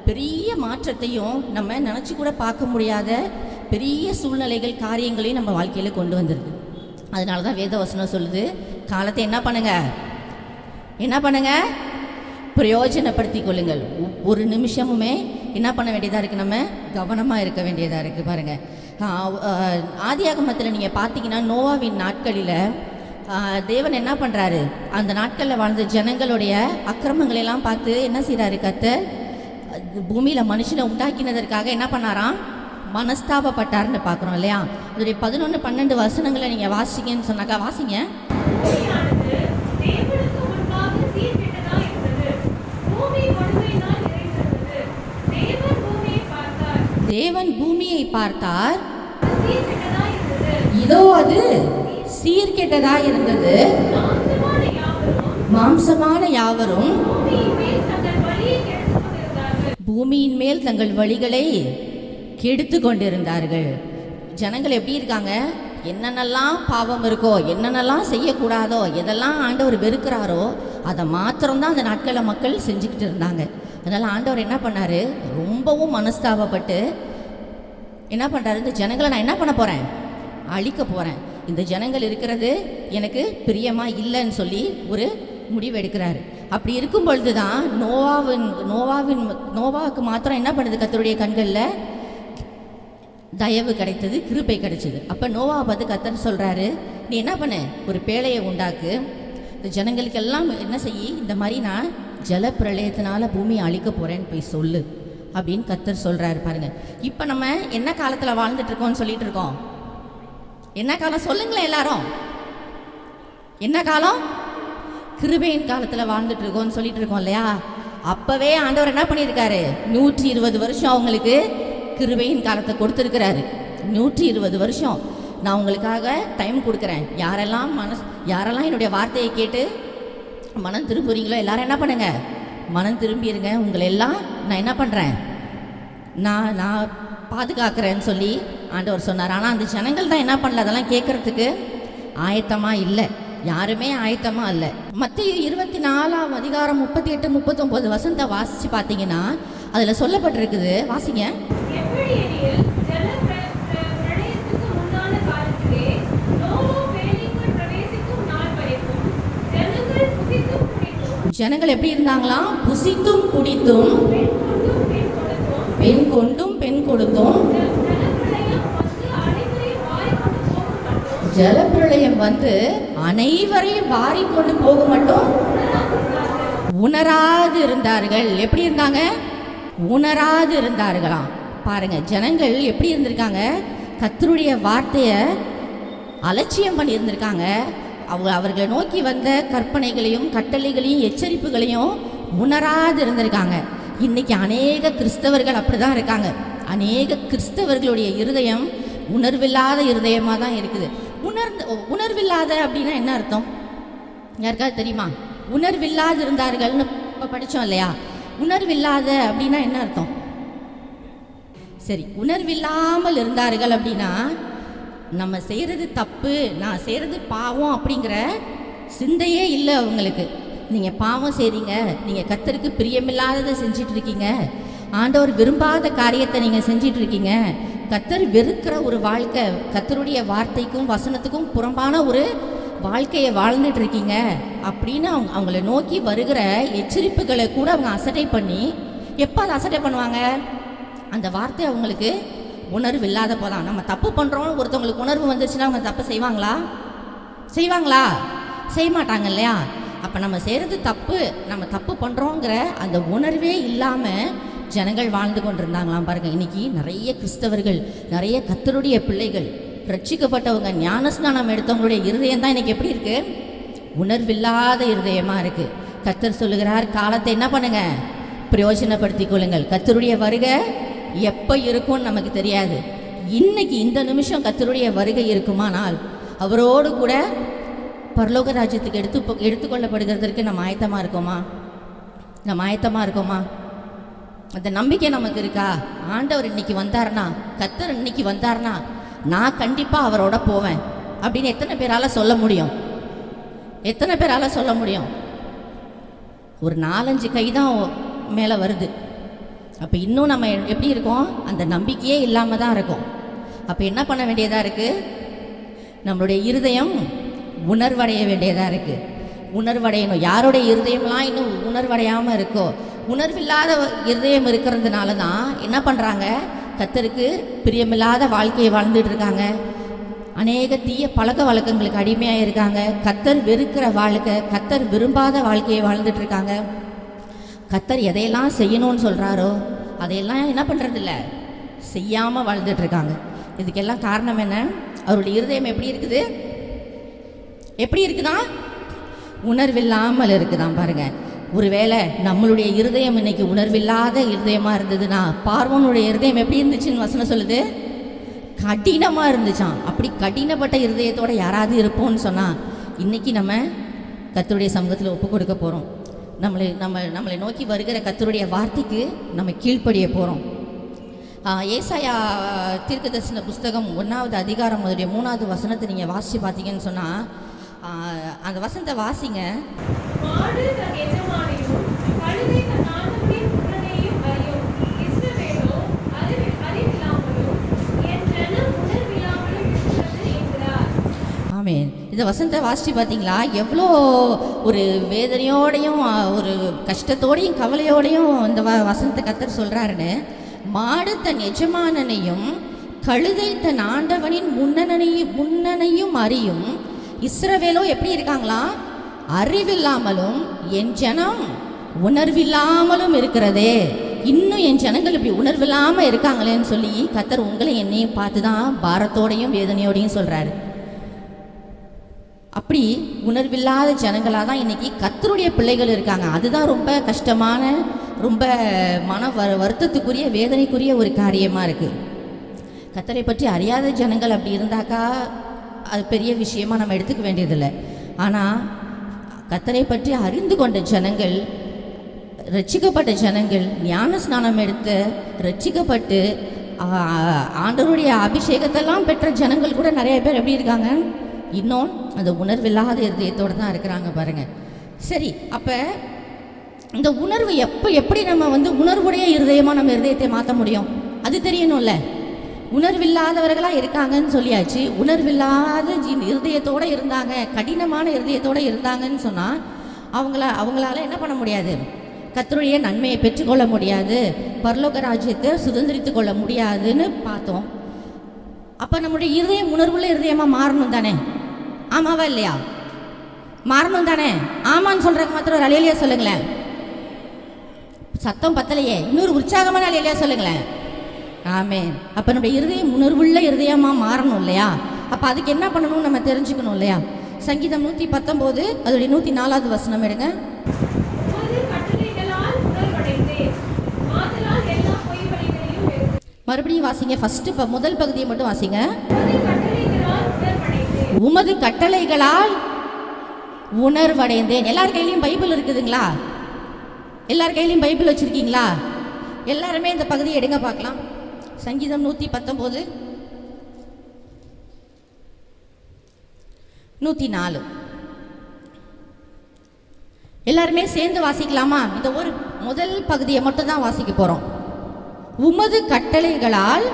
பெரிய மாற்றத்தையும் நம்ம நினச்சி கூட பார்க்க முடியாத பெரிய சூழ்நிலைகள் காரியங்களையும் நம்ம வாழ்க்கையில் கொண்டு வந்துடுது. அதனால தான் வேதவசனம் சொல்லுது, காலத்தை என்ன பண்ணுங்க, பிரயோஜனப்படுத்தி கொள்ளுங்கள். ஒரு நிமிஷமுமே என்ன பண்ண வேண்டியதாக இருக்குது, நம்ம கவனமாக இருக்க வேண்டியதாக இருக்குது. பாருங்கள், ஆதியாகமத்தில் நீங்கள் பார்த்தீங்கன்னா நோவாவின் நாட்களில் தேவன் என்ன பண்ணுறாரு, அந்த நாட்களில் வாழ்ந்த ஜனங்களுடைய அக்கிரமங்களெல்லாம் பார்த்து என்ன செய்கிறாரு, கர்த்தர் பூமியில் மனுஷனை உண்டாக்கினதற்காக என்ன பண்ணாராம், மனஸ்தாபப்பட்டார்னு பார்க்குறோம் இல்லையா? அதோடைய 11-12 வசனங்களை நீங்கள் வாசிங்கன்னு சொன்னாக்கா வாசிங்க. தேவன் பூமியை பார்த்தார், இதோ அது சீர்கெட்டதா இருந்தது, மாம்சமான யாவரும் பூமியின் மேல் தங்கள் வழிகளை கெடுத்து கொண்டிருந்தார்கள். ஜனங்கள் எப்படி இருக்காங்க? என்னென்னலாம் பாவம் இருக்கோ, என்னென்னலாம் செய்யக்கூடாதோ, எதெல்லாம் ஆண்டவர் வெறுக்கிறாரோ அதை மாத்திரம்தான் அந்த நாட்களில் மக்கள் செஞ்சுக்கிட்டு இருந்தாங்க. அதனால் ஆண்டவர் என்ன பண்ணார்? ரொம்பவும் மனஸ்தாபப்பட்டு என்ன பண்ணுறாரு? இந்த ஜனங்களை நான் என்ன பண்ண போகிறேன்? அழிக்க போகிறேன். இந்த ஜனங்கள் இருக்கிறது எனக்கு பிரியமாக இல்லைன்னு சொல்லி ஒரு முடிவு எடுக்கிறாரு. அப்படி இருக்கும் பொழுது தான் நோவாவுக்கு மாத்திரம் என்ன பண்ணுது? கர்த்தருடைய கண்களில் தயவு கிடைத்தது, கிருபை கிடைச்சது. அப்போ நோவாவை பார்த்து கர்த்தர் சொல்கிறாரு, நீ என்ன பண்ணு? ஒரு பேழையை உண்டாக்கு, இந்த ஜனங்களுக்கெல்லாம் என்ன செய்யி, இந்த மாதிரி நான் ஜல பிரளயத்தினால பூமியை அழிக்க போகிறேன்னு போய் சொல்லு அப்படின்னு கர்த்தர் சொல்கிறாரு. பாருங்கள், இப்போ நம்ம என்ன காலத்தில் வாழ்ந்துட்டு இருக்கோம்னு சொல்லிட்டு இருக்கோம்? என்ன காலம் சொல்லுங்களேன் எல்லாரும்? என்ன காலம்? கிருபையின் காலத்தில் வாழ்ந்துட்டு இருக்கோம்னு சொல்லிட்டு இருக்கோம் இல்லையா? அப்போவே ஆண்டவர் என்ன பண்ணியிருக்காரு? 120 வருஷம் அவங்களுக்கு கிருபையின் காலத்தை கொடுத்துருக்கிறாரு. 120 வருஷம் நான் உங்களுக்காக டைம் கொடுக்குறேன். யாரெல்லாம் என்னுடைய வார்த்தையை கேட்டு மனம் திரும்புறீங்களோ எல்லாரும் என்ன பண்ணுங்க? மனம் திரும்பிடுங்க. உங்களை எல்லாம் நான் என்ன பண்ணுறேன்? நான் பாதுகாக்கிறேன்னு சொல்லி ஆண்டவர் சொன்னார். ஆனால் அந்த ஜனங்கள் தான் என்ன பண்ணல? அதெல்லாம் கேட்குறதுக்கு ஆயத்தமாக இல்லை. யாருமே ஆயத்தமாக இல்லை. மத்திய 24ஆம் அதிகாரம் 38, 39 வசனத்தை வாசித்து பார்த்தீங்கன்னா அதில் சொல்லப்பட்டிருக்குது. வாசிங்க. ஜனங்கள் எப்படி இருந்தாங்களாம்? புசித்தும் குடித்தும் பெண் கொண்டும் பெண் கொடுத்தும் ஜலப்பிரளயம் வந்து அனைவரையும் வாரிக்கொண்டு போக மட்டும் உணராது இருந்தார்கள். எப்படி இருந்தாங்க? உணராது இருந்தார்களாம். பாருங்க, ஜனங்கள் எப்படி இருந்திருக்காங்க? கர்த்தருடைய வார்த்தையை அலட்சியம் பண்ணி இருந்திருக்காங்க. அவர்களை நோக்கி வந்த கற்பனைகளையும் கட்டளைகளையும் எச்சரிப்புகளையும் உணராது இருந்திருக்காங்க. இன்னைக்கு அநேக கிறிஸ்தவர்கள் அப்படிதான் இருக்காங்க. அநேக கிறிஸ்தவர்களுடைய இருதயம் உணர்வில்லாத இருதயமாக தான் இருக்குது. உணர்வில்லாத அப்படின்னா என்ன அர்த்தம்? யாருக்காவது தெரியுமா? உணர்வில்லாது இருந்தார்கள்னு இப்போ படித்தோம் இல்லையா? உணர்வில்லாத அப்படின்னா என்ன அர்த்தம்? சரி, உணர்வில்லாமல் இருந்தார்கள் அப்படின்னா நம்ம செய்கிறது தப்பு, நான் செய்கிறது பாவம் அப்படிங்கிற சிந்தையே இல்லை அவங்களுக்கு. நீங்கள் பாவம் செய்கிறீங்க, நீங்கள் கர்த்தருக்கு பிரியமில்லாததை செஞ்சிட்டு இருக்கீங்க, ஆண்டவர் விரும்பாத காரியத்தை நீங்கள் செஞ்சிட்டு இருக்கீங்க, கர்த்தர் வெறுக்கிற ஒரு வாழ்க்கை, கர்த்தருடைய வார்த்தைக்கும் வசனத்துக்கும் புறம்பான ஒரு வாழ்க்கையை வாழ்ந்துட்டு இருக்கீங்க அப்படின்னு அவங்கள நோக்கி வருகிற எச்சரிப்புகளை கூட அவங்க அசட்டை பண்ணி, எப்போ அதை அசட்டை பண்ணுவாங்க? அந்த வார்த்தை அவங்களுக்கு உணர்வு இல்லாத போதான். நம்ம தப்பு பண்ணுறோம், ஒருத்தவங்களுக்கு உணர்வு வந்துருச்சுன்னா அவங்க தப்பு செய்வாங்களா? செய்ய மாட்டாங்க இல்லையா? அப்போ நம்ம செய்கிறது தப்பு, நம்ம தப்பு பண்ணுறோங்கிற அந்த உணர்வே இல்லாமல் ஜனங்கள் வாழ்ந்து கொண்டிருந்தாங்களாம். பாருங்கள், இன்றைக்கி நிறைய கிறிஸ்தவர்கள், நிறைய கர்த்தருடைய பிள்ளைகள், ரட்சிக்கப்பட்டவங்க, ஞானஸ்நானம் எடுத்தவங்களுடைய இருதயம் தான் இன்றைக்கி எப்படி இருக்குது? உணர்வில்லாத இருதயமாக இருக்குது. கர்த்தர் சொல்லுகிறார், காலத்தை என்ன பண்ணுங்க? பிரயோஜனப்படுத்திக் கொள்ளுங்கள். கர்த்தருடைய வருகை எப்போ இருக்கும்னு நமக்கு தெரியாது. இன்னைக்கு இந்த நிமிஷம் கர்த்தருடைய வருகை இருக்குமானால் அவரோடு கூட பரலோக ராஜ்யத்துக்கு எடுத்துக்கொள்ளப்படுகிறதற்கு நம்ம ஆயத்தமாக இருக்கோமா? அந்த நம்பிக்கை நமக்கு இருக்கா? ஆண்டவர் இன்னைக்கு வந்தார்னா, கர்த்தர் இன்னைக்கு வந்தார்னா நான் கண்டிப்பாக அவரோட போவேன் அப்படின்னு எத்தனை பேரால் சொல்ல முடியும்? ஒரு 4-5 கை தான் மேலே வருது. அப்போ இன்னும் நம்ம எப்படி இருக்கோம்? அந்த நம்பிக்கையே இல்லாமல் தான் இருக்கோம். அப்போ என்ன பண்ண வேண்டியதாக இருக்குது? நம்மளுடைய இருதயம் உணர்வடைய வேண்டியதாக இருக்குது. உணர்வடையணும். யாருடைய இருதயம்லாம் இன்னும் உணர்வடையாமல் இருக்கோ, உணர்வில்லாத இருதயம் இருக்கிறதுனால தான் என்ன பண்ணுறாங்க? கர்த்தருக்கு பிரியமில்லாத வாழ்க்கையை வாழ்ந்துட்டு இருக்காங்க. அநேக தீய பழக்க வழக்கங்களுக்கு அடிமையாக இருக்காங்க. கர்த்தர் வெறுக்கிற வாழ்க்கை, கர்த்தர் விரும்பாத வாழ்க்கையை வாழ்ந்துட்டு இருக்காங்க. கர்த்தர் எதையெல்லாம் செய்யணும்னு சொல்கிறாரோ அதையெல்லாம் என்ன பண்ணுறதில்ல, செய்யாமல் வாழ்ந்துட்டு இருக்காங்க. இதுக்கெல்லாம் காரணம் என்ன? அவருடைய இருதயம் எப்படி இருக்குதான்? உணர்வில்லாமல் இருக்குதான். பாருங்கள், ஒருவேளை நம்மளுடைய இருதயம் இன்னைக்கு உணர்வில்லாத இருதயமாக இருந்ததுன்னா, பார்வோனுடைய இருதயம் எப்படி இருந்துச்சுன்னு வசனம் சொல்லுது? கடினமாக இருந்துச்சான். அப்படி கடினப்பட்ட இருதயத்தோடு யாராவது இருப்போம்னு சொன்னால் இன்னைக்கு நம்ம கர்த்தருடைய சமூகத்தில் ஒப்பு கொடுக்க போகிறோம். நம்மளை நோக்கி வருகிற கர்த்தருடைய வார்த்தைக்கு நம்ம கீழ்ப்படிய போகிறோம். ஏசாயா தீர்க்கதரிசன புஸ்தகம் 1வது அதிகாரம் 3வது வசனத்தை நீங்கள் வாசித்து பார்த்தீங்கன்னு சொன்னால், அந்த வசனத்தை வாசிங்க. ஆமென். இந்த வசனத்தை வாசித்து பார்த்தீங்களா? எவ்வளோ ஒரு வேதனையோடையும் ஒரு கஷ்டத்தோடையும் கவலையோடையும் இந்த வசனத்தை கர்த்தர் சொல்கிறாருன்னு. மாடு தன் எஜமானனையும் கழுதை தன் ஆண்டவனின் முன்னனையும் அறியும். இஸ்ரவேலோ எப்படி இருக்காங்களா? அறிவில்லாமலும் என் ஜனம் உணர்வில்லாமலும் இருக்கிறதே. இன்னும் என் ஜனங்கள் இப்படி உணர்வில்லாமல் இருக்காங்களேன்னு சொல்லி கர்த்தர் உங்களை என்னையும் பார்த்து தான் பாரத்தோடையும் வேதனையோடையும் சொல்கிறாரு. அப்படி உணர்வில்லாத ஜனங்களாக தான் இன்றைக்கி கர்த்தருடைய பிள்ளைகள் இருக்காங்க. அதுதான் ரொம்ப கஷ்டமான, ரொம்ப வருத்தத்துக்குரிய, வேதனைக்குரிய ஒரு காரியமாக இருக்குது. கர்த்தரை பற்றி அறியாத ஜனங்கள் அப்படி இருந்தாக்கா அது பெரிய விஷயமாக நம்ம எடுத்துக்க வேண்டியதில்லை. ஆனால் கர்த்தரை பற்றி அறிந்து கொண்ட ஜனங்கள், ரட்சிக்கப்பட்ட ஜனங்கள், ஞான ஸ்நானம் எடுத்து ரட்சிக்கப்பட்டு ஆண்டவருடைய அபிஷேகத்தெல்லாம் பெற்ற ஜனங்கள் கூட நிறைய பேர் எப்படி இருக்காங்க? இன்னும் அந்த உணர்வில்லாத இருதயத்தோடு தான் இருக்கிறாங்க பாருங்கள். சரி, அப்போ இந்த உணர்வு எப்படி நம்ம உணர்வுடைய இருதயமாக நம்ம இருதயத்தை மாற்ற முடியும்? அது தெரியணும்ல. உணர்வில்லாதவர்களாக இருக்காங்கன்னு சொல்லியாச்சு. உணர்வில்லாத இருதயத்தோடு இருந்தாங்க, கடினமான இருதயத்தோடு இருந்தாங்கன்னு சொன்னால் அவங்களால என்ன பண்ண முடியாது? கர்த்தருடைய நன்மையை பெற்றுக்கொள்ள முடியாது, பரலோக ராஜ்யத்தை சுதந்திரித்து கொள்ள முடியாதுன்னு பார்த்தோம். அப்போ நம்முடைய இருதயம் உணர்வுள்ள இருதயமாக மாறணும் தானே? ஆமாவா இல்லையா? மாறணும் தானே? ஆமான்னு சொல்கிறக்கு மாத்திரம் ஒரு அலையிலையா சொல்லுங்களேன். சத்தம் பத்தலையே, இன்னொரு உற்சாகமான அலையிலையா சொல்லுங்களேன். ஆமென். அப்போ நம்முடைய இருதயம் உணர்வுள்ள இருதயமாக மாறணும் இல்லையா? அப்போ அதுக்கு என்ன பண்ணணும்னு நம்ம தெரிஞ்சுக்கணும் இல்லையா? சங்கீதம் 119 அதோடைய 104வது வசனம் எடுங்க. மறுபடியும் வாசிங்க. ஃபர்ஸ்ட் முதல் பகுதியை மட்டும் வாசிங்க. உமது கட்டளைகளால் உணர்வடைந்தேன். எல்லார் கையிலையும் பைபிள் இருக்குதுங்களா? எல்லார் கையிலையும் பைபிள் வச்சுருக்கீங்களா? எல்லாருமே இந்த பகுதியை எடுங்க பார்க்கலாம். சங்கீதம் 119 104 எல்லாருமே சேர்ந்து வாசிக்கலாமா? இந்த ஒரு முதல் பகுதியை மட்டும் தான் வாசிக்க போகிறோம். உமது கட்டளைகளால்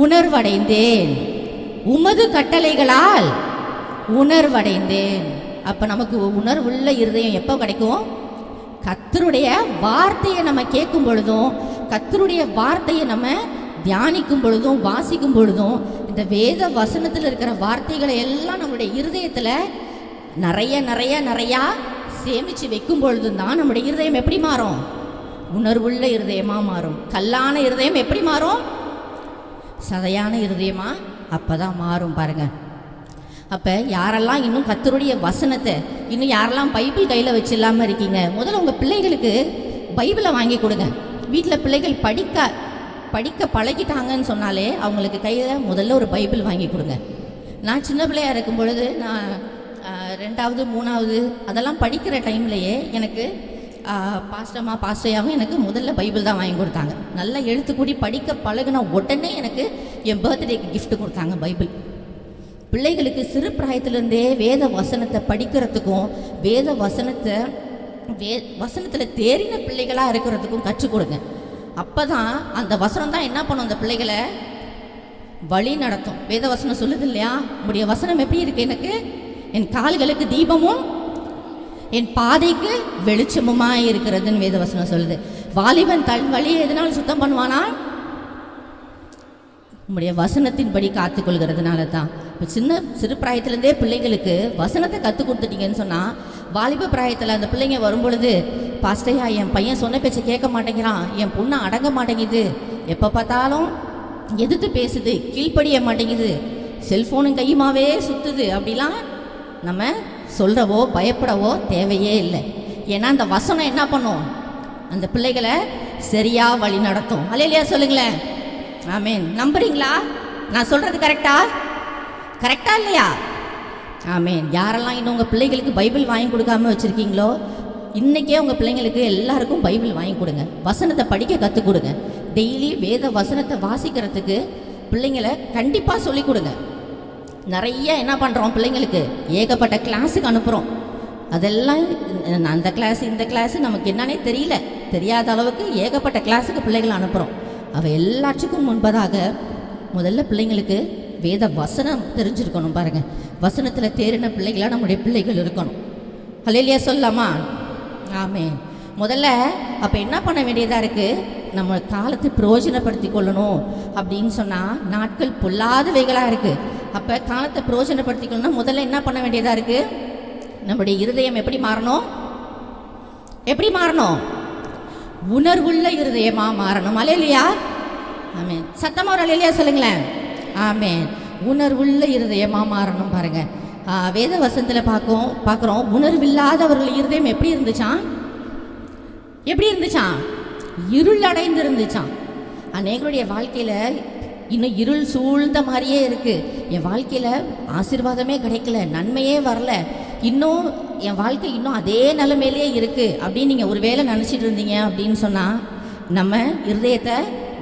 உணர்வடைந்தேன். உமது கட்டளைகளால் உணர்வடைந்தேன். அப்போ நமக்கு உணர்வுள்ள இருதயம் எப்போ கிடைக்கும்? கர்த்தருடைய வார்த்தையை நம்ம கேட்கும் பொழுதும், கர்த்தருடைய வார்த்தையை நம்ம தியானிக்கும் பொழுதும், வாசிக்கும் பொழுதும், இந்த வேத வசனத்தில் இருக்கிற வார்த்தைகளை எல்லாம் நம்முடைய இருதயத்தில் நிறையா சேமித்து வைக்கும் பொழுதும் தான் நம்முடைய இருதயம் எப்படி மாறும்? உணர்வுள்ள இருதயமாக மாறும். கல்லான இருதயம் எப்படி மாறும்? சதையான இருதயமாக அப்போ தான் மாறும் பாருங்கள். அப்போ யாரெல்லாம் இன்னும் கர்த்தருடைய வசனத்தை, இன்னும் யாரெல்லாம் பைபிள் கையில் வச்சு இல்லாமல் இருக்கீங்க, முதல்ல உங்கள் பிள்ளைகளுக்கு பைபிளை வாங்கி கொடுங்க. வீட்டில் பிள்ளைகள் படிக்க பழகிட்டாங்கன்னு சொன்னாலே அவங்களுக்கு கையில் முதல்ல ஒரு பைபிள் வாங்கி கொடுங்க. நான் சின்ன பிள்ளையாக இருக்கும் பொழுது, நான் 2வது 3வது அதெல்லாம் படிக்கிற டைம்லையே எனக்கு பாஸ்டையாகவும் எனக்கு முதல்ல பைபிள் தான் வாங்கி கொடுத்தாங்க. நல்லா எழுத்துக்கூடி படிக்க பழகின உடனே எனக்கு என் பர்த்டேக்கு கிஃப்ட் கொடுத்தாங்க பைபிள். பிள்ளைகளுக்கு சிறு பிராயத்திலேருந்தே வேத வசனத்தை படிக்கிறதுக்கும், வேத வசனத்தில் தேறின பிள்ளைகளாக இருக்கிறதுக்கும் கற்றுக் கொடுங்க. அப்போ தான் அந்த வசனம் தான் என்ன பண்ணும்? அந்த பிள்ளைகளை வழி நடத்தும். வேத வசனம் சொல்லுது இல்லையா? உங்களுடைய வசனம் எப்படி இருக்கு? எனக்கு என் கால்களுக்கு தீபமும் என் பாதைக்கு வெளிச்சமுமாக இருக்கிறதுன்னு வேத வசனம் சொல்லுது. வாலிபன் தன் வழியை எதனால் சுத்தம் பண்ணுவானா? உங்களுடைய வசனத்தின்படி காத்துக்கொள்கிறதுனால தான். இப்போ சிறு பிராயத்திலேருந்தே பிள்ளைகளுக்கு வசனத்தை கற்றுக் கொடுத்துட்டீங்கன்னு சொன்னால், வாலிப பிராயத்தில் அந்த பிள்ளைங்க வரும்பொழுது, பாஸ்டையா என் பையன் சொன்ன பேச்சை கேட்க மாட்டேங்கிறான், என் பொண்ணு அடங்க மாட்டேங்குது, எப்போ பார்த்தாலும் எதிர்த்து பேசுது, கீழ்ப்படிய மாட்டேங்குது, செல்ஃபோனும் கையுமாவே சுற்றுது, அப்படிலாம் நம்ம சொல்கிறவோ பயப்படவோ தேவையே இல்லை. ஏன்னா அந்த வசனம் என்ன பண்ணும்? அந்த பிள்ளைகளை சரியாக வழி நடத்தும். அல்லேலூயா சொல்லுங்களேன். ஆமென். நம்புறீங்களா? நான் சொல்கிறது கரெக்டா இல்லையா? ஆமென். யாரெல்லாம் இன்னும் உங்கள் பிள்ளைகளுக்கு பைபிள் வாங்கி கொடுக்காம வச்சுருக்கீங்களோ, இன்றைக்கே உங்கள் பிள்ளைங்களுக்கு எல்லாருக்கும் பைபிள் வாங்கி கொடுங்க, வசனத்தை படிக்க கற்றுக் கொடுங்க. டெய்லி வேத வசனத்தை வாசிக்கிறதுக்கு பிள்ளைங்களை கண்டிப்பாக சொல்லிக் கொடுங்க. நிறைய என்ன பண்ணுறோம், பிள்ளைங்களுக்கு ஏகப்பட்ட கிளாஸுக்கு அனுப்புகிறோம். அதெல்லாம் அந்த கிளாஸ் இந்த கிளாஸு நமக்கு என்னன்னே தெரியல, தெரியாத அளவுக்கு ஏகப்பட்ட கிளாஸுக்கு பிள்ளைகளை அனுப்புகிறோம். அவள் எல்லாத்துக்கும் முன்பதாக முதல்ல பிள்ளைங்களுக்கு வேத வசனம் தெரிஞ்சிருக்கணும். பாருங்கள், வசனத்தில் தேறின பிள்ளைகளாக நம்முடைய பிள்ளைகள் இருக்கணும். ஹல்லேலூயா சொல்லலாமா? ஆமென். முதல்ல அப்போ என்ன பண்ண வேண்டியதாக இருக்குது, நம்ம காலத்தை பிரயோஜனப்படுத்தி கொள்ளணும் அப்படின்னு சொன்னால் நாட்கள் பொல்லாதவைகளாக இருக்குது. அப்போ காலத்தை பிரயோஜனப்படுத்தி கொள்ளணும், முதல்ல என்ன பண்ண வேண்டியதாக இருக்குது, நம்முடைய இருதயம் எப்படி மாறணும், எப்படி மாறணும், உணர்வுள்ள இருதயமாக மாறணும். அல்லேலூயா. ஆமென். சத்தமாக ஒரு அல்லேலூயா சொல்லுங்களேன். ஆமென். உணர்வுள்ள இருதயமாக மாறணும். பாருங்கள், வேத வசனத்தில் பார்க்குறோம் உணர்வில்லாதவர்கள் இருதயம் எப்படி இருந்துச்சான், எப்படி இருந்துச்சான், இருள் அடைந்து இருந்துச்சான். அநேகருடைய வாழ்க்கையில் இன்னும் இருள் சூழ்ந்த மாதிரியே இருக்குது. என் வாழ்க்கையில் ஆசீர்வாதமே கிடைக்கல, நன்மையே வரல, இன்னும் என் வாழ்க்கை இன்னும் அதே நிலைமையிலே இருக்குது அப்படின்னு நீங்கள் ஒரு வேளை நினச்சிட்டு இருந்தீங்க அப்படின்னு சொன்னால், நம்ம இருதயத்தை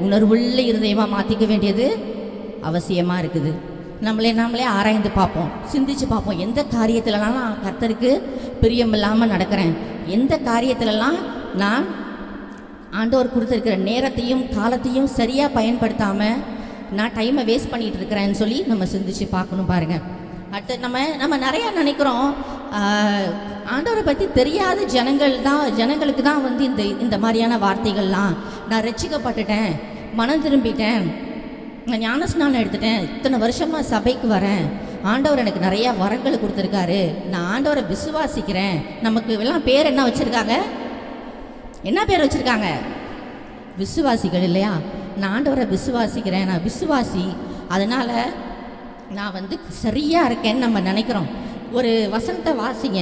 உணர்வுள்ள இருதயமாக மாற்றிக்க வேண்டியது அவசியமாக இருக்குது. நாமளே ஆராய்ந்து பார்ப்போம், சிந்திச்சு பார்ப்போம். எந்த காரியத்திலலாம் நான் கர்த்தருக்கு பிரியமில்லாமல் நடக்கிறேன், எந்த காரியத்திலலாம் நான் ஆண்டவர் கொடுத்துருக்கிற நேரத்தையும் காலத்தையும் சரியாக பயன்படுத்தாமல் நான் டைமை வேஸ்ட் பண்ணிகிட்டு இருக்கிறேன்னு சொல்லி நம்ம சிந்திச்சு பார்க்கணும். பாருங்கள், அடுத்து நம்ம நிறையா நினைக்கிறோம், ஆண்டவரை பற்றி தெரியாத ஜனங்களுக்கு தான் வந்து இந்த மாதிரியான வார்த்தைகள்லாம், நான் ரட்சிக்கப்பட்டுட்டேன், மனம் திரும்பிட்டேன், நான் ஞானஸ்நானம் எடுத்துட்டேன், இத்தனை வருஷமாக சபைக்கு வரேன், ஆண்டவர் எனக்கு நிறையா வரங்களை கொடுத்துருக்காரு, நான் ஆண்டவரை விசுவாசிக்கிறேன். நமக்கு எல்லாம் பேர் என்ன வச்சுருக்காங்க, என்ன பேர் வச்சுருக்காங்க, விசுவாசிகள் இல்லையா? நான் ஆண்டவரை விசுவாசிக்கிறேன், நான் விசுவாசி, அதனால் நான் வந்து சரியாக இருக்கேன்னு நம்ம நினைக்கிறோம். ஒரு வசனத்தை வாசிங்க,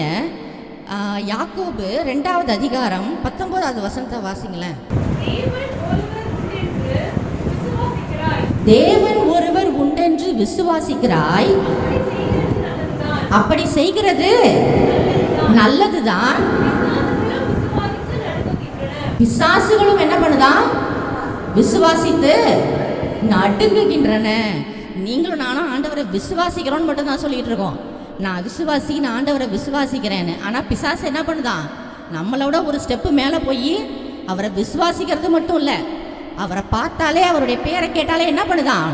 யாக்கோபு 2வது அதிகாரம் 19வது வசனத்தை வாசிங்களேன். தேவன் ஒருவர் உண்டென்று விசுவாசிக்கிறாய், அப்படி செய்கிறது நல்லதுதான், பிசாசுகளும் என்ன பண்ணுதான், விசுவாசித்து நடுங்குகின்றன. நீங்களும் நானும் ஆண்டவரை விசுவாசிக்கிறோன்னு மட்டும் தான் சொல்லிட்டு இருக்கோம், நான் விசுவாசி, நான் ஆண்டவரை விசுவாசிக்கிறேன்னு. ஆனால் பிசாசு என்ன பண்ணுதான், நம்மளோட ஒரு ஸ்டெப்பு மேலே போய் அவரை விசுவாசிக்கிறது மட்டும் இல்லை, அவரை பார்த்தாலே அவருடைய பேரை கேட்டாலே என்ன பண்ணுதான்,